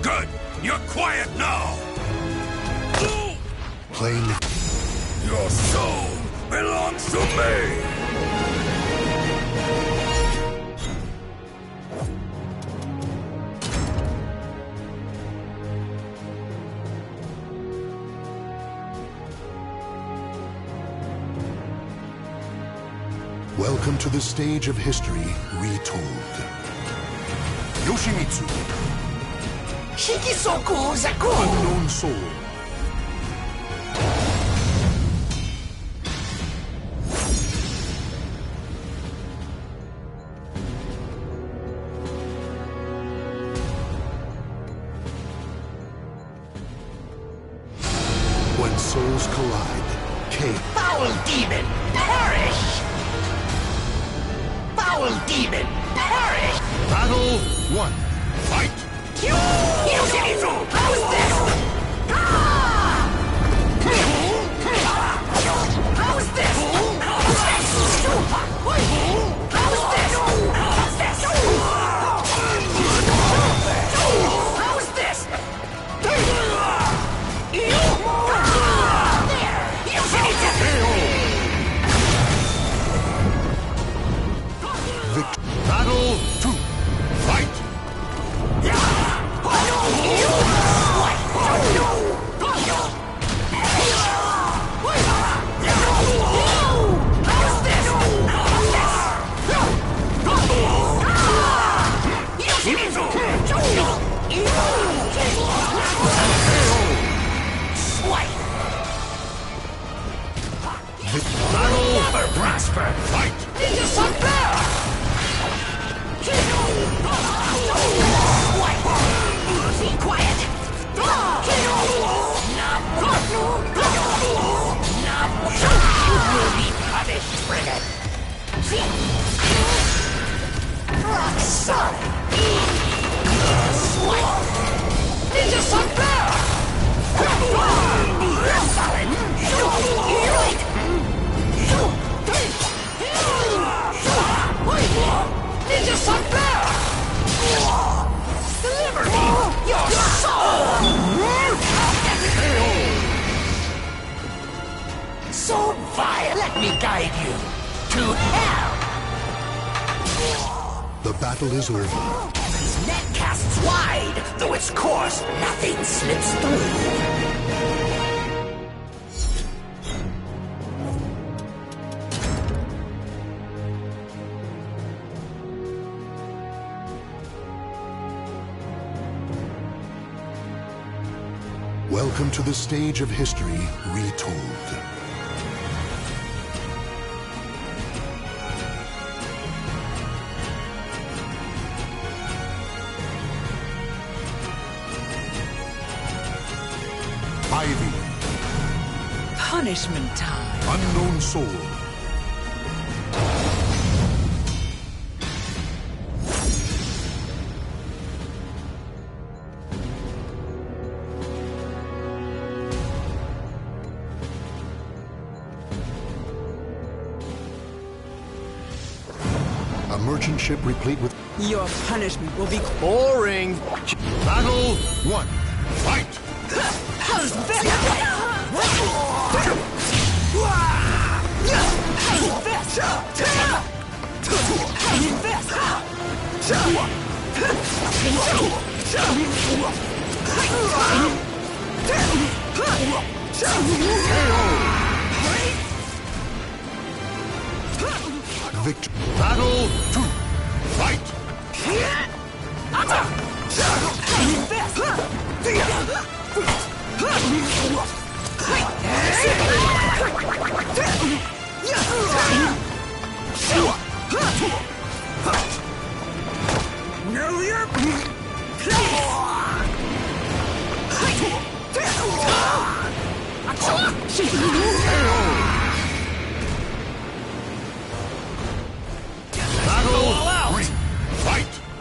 Good! You're quiet now! Plain. Your soul belongs to me! Welcome to the stage of history retold. Yoshimitsu. Unknown soul. When souls collide, K. Foul demon, perish! Foul demon, perish! Battle 1. Fight! Yoshimitsu! How's this? How's this? Battle 2. Fight! Never prosper! Fight! Ninja Sun Bear! Be quiet! You will be punished, Frigate! Rock solid! Ninja Sun Bear! Solid! Ninja Sun Bear! Deliver me your soul! So vile, let me guide you to hell! The battle is over. Its net casts wide, though its course nothing slips through. Welcome to the stage of history retold. Ivy. Punishment time. Unknown soul. A merchant ship replete with... Your punishment will be boring. Battle 1. Fight! How's this? Victor. Battle 2. Fight! Know your Battle 3. Fight!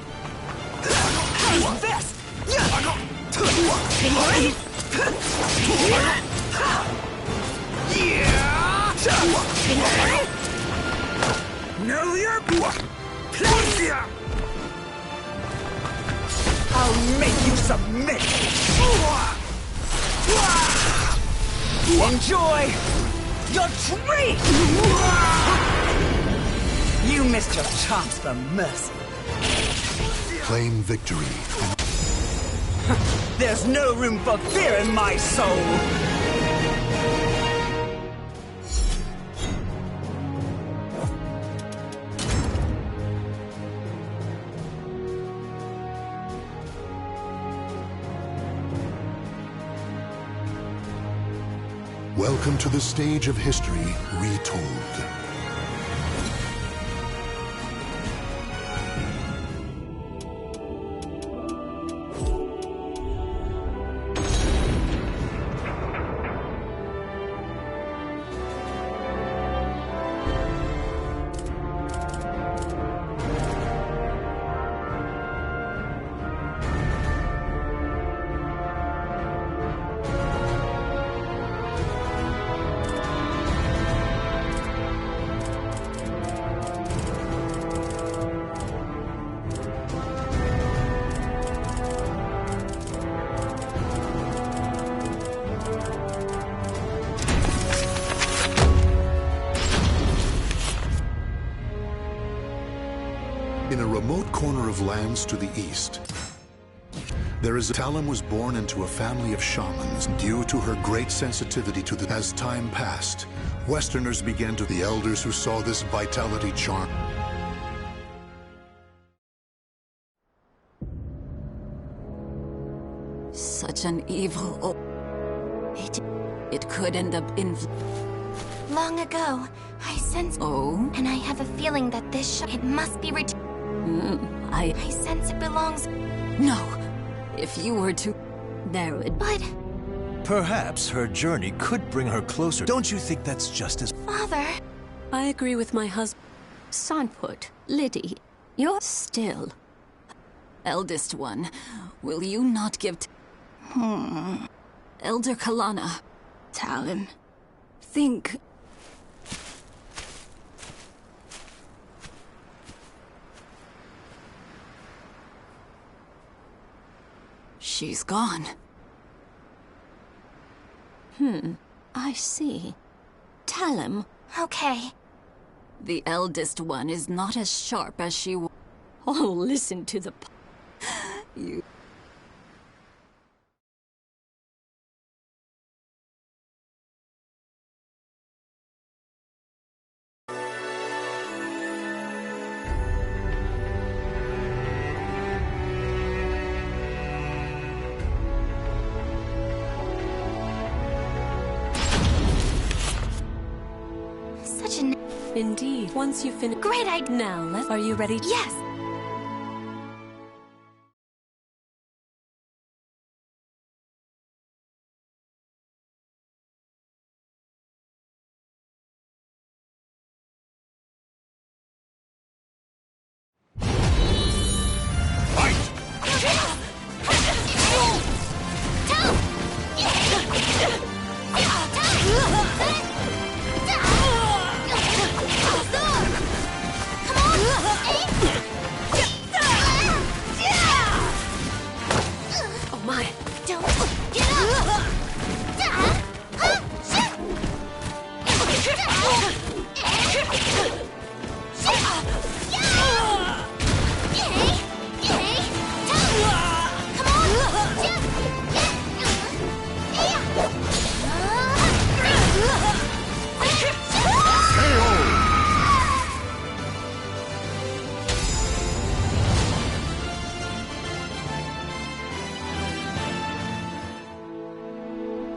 Know your place. I'll make you submit. Enjoy your treat. You missed your chance for mercy. Claim victory. There's no room for fear in my soul. Welcome to the stage of history retold. In a remote corner of lands to the east, there is Talum was born into a family of shamans. Due to her great sensitivity to the... As time passed, Westerners began to... The elders who saw this vitality charm Such an evil... It could end up in... Long ago, I sense... Oh? And I have a feeling that this it must be I sense it belongs... No. If you were to... There would... But... Perhaps her journey could bring her closer. Don't you think that's just as... Father... I agree with my husband. Sonput, Liddy, you're still... Eldest one, will you not give... Elder Kalana. Talon, think... She's gone. I see. Talon. Okay. The eldest one is not as sharp as she... Oh, listen to the... You... Such an... Indeed. Once you finish... Great idea! Now, are you ready? Yes!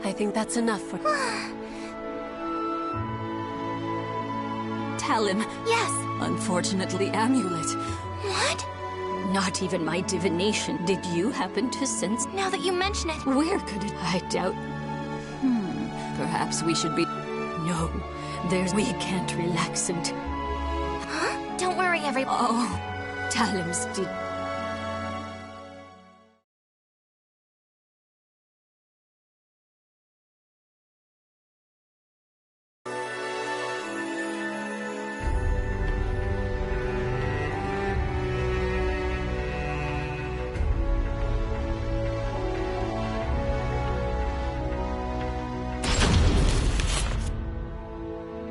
I think that's enough for... Talon. Yes. Unfortunately, Amulet. What? Not even my divination. Did you happen to sense... Now that you mention it... Where could it... I doubt... Perhaps we should be... No. We can't relax until... Huh? Don't worry, everybody. Oh. Talon's did...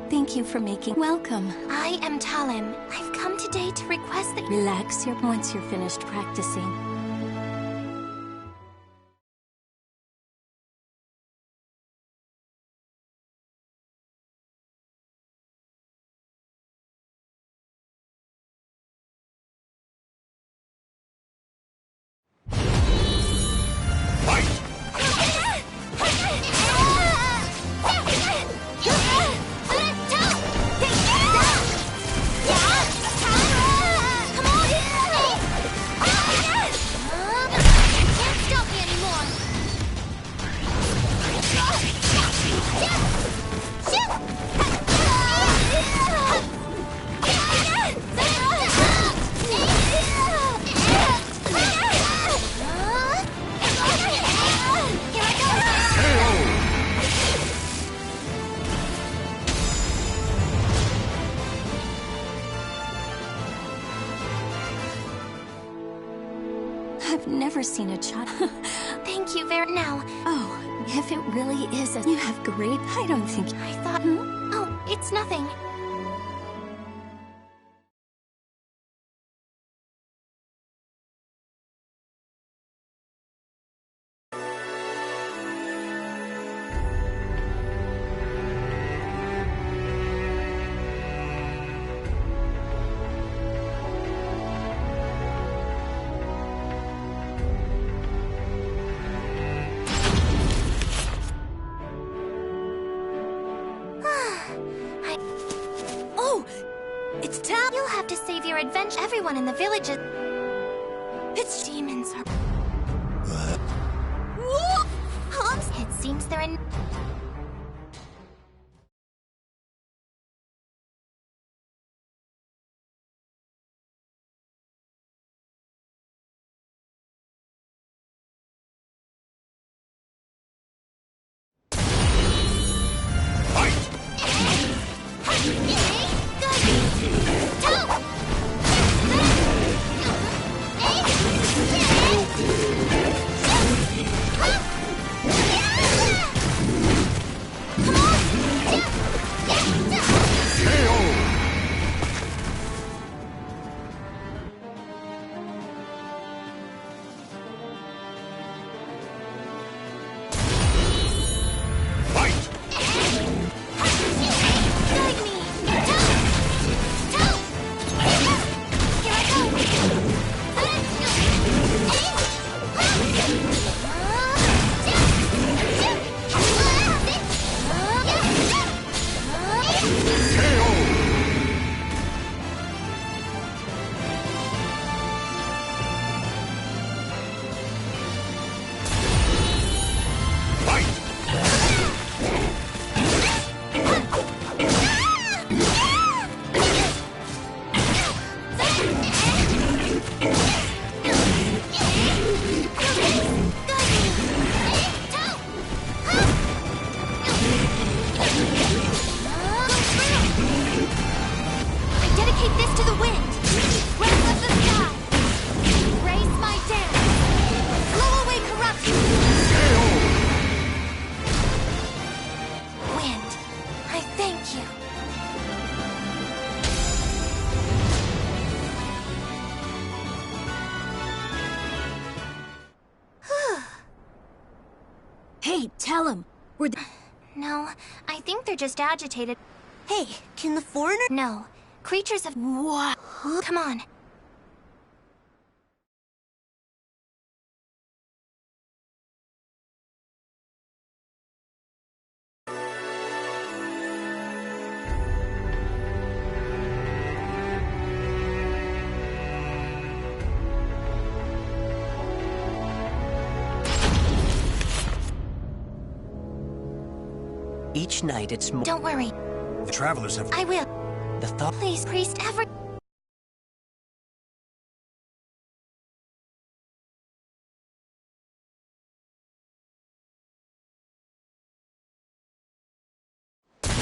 Thank you for making... Welcome. I am Talon. I've come today to request that... Relax once you're finished practicing. I've never seen a child. Thank you very now. Oh, if it really is you have great... I don't think... I thought... Oh, it's nothing. have to save your adventure. Everyone in the village is... It's demons are... What? It seems they're in... Hey, tell him. No, I think they're just agitated. Hey, can the foreigner... No. Creatures of... What? Come on. Each night it's more... Don't worry. The travelers have... I will. The thought... Please, priest, ever...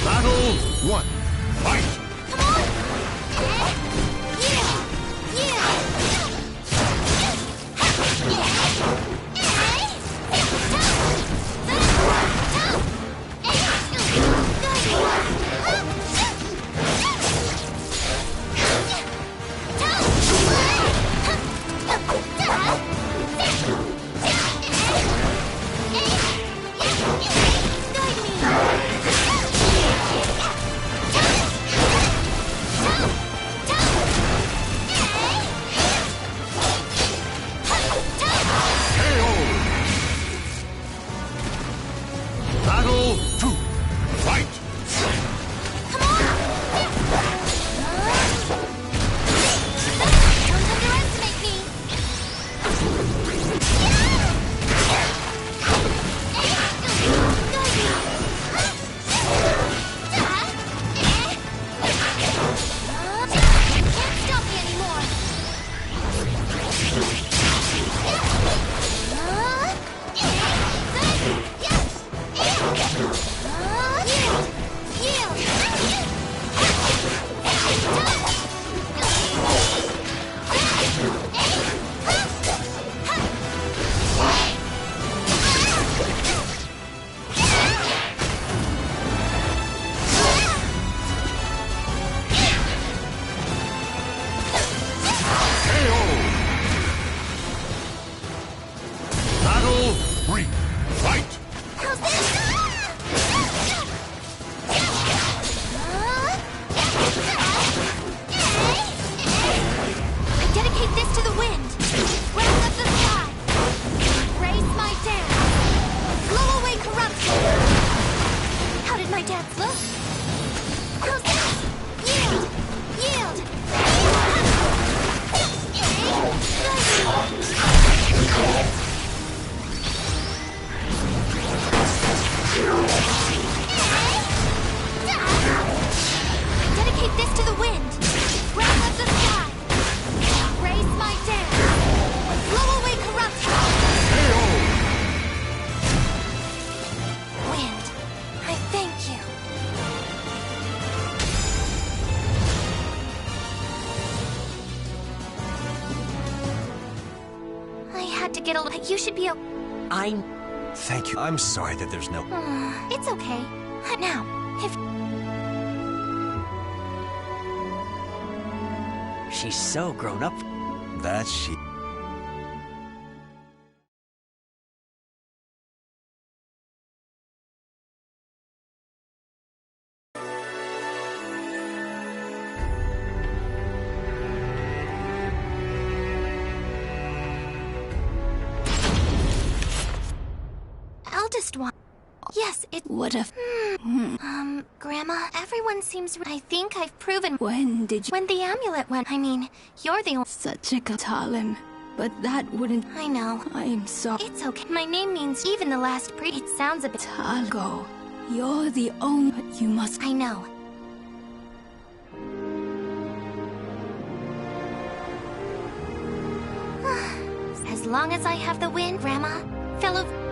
Battle 1. Fight! Come on! get a... You should be Thank you. I'm sorry that there's no... It's okay. Now, if... She's so grown up. That's she... Eldest one. Yes, it... What if... Grandma, everyone seems... I think I've proven... When did you... When the amulet went... I mean, you're the only... Such a Talon. But that wouldn't... I know. I'm sorry. It's okay. My name means even the last It sounds a bit... Talgo. You're the only... But you must... I know. As long as I have the wind, Grandma, fellow...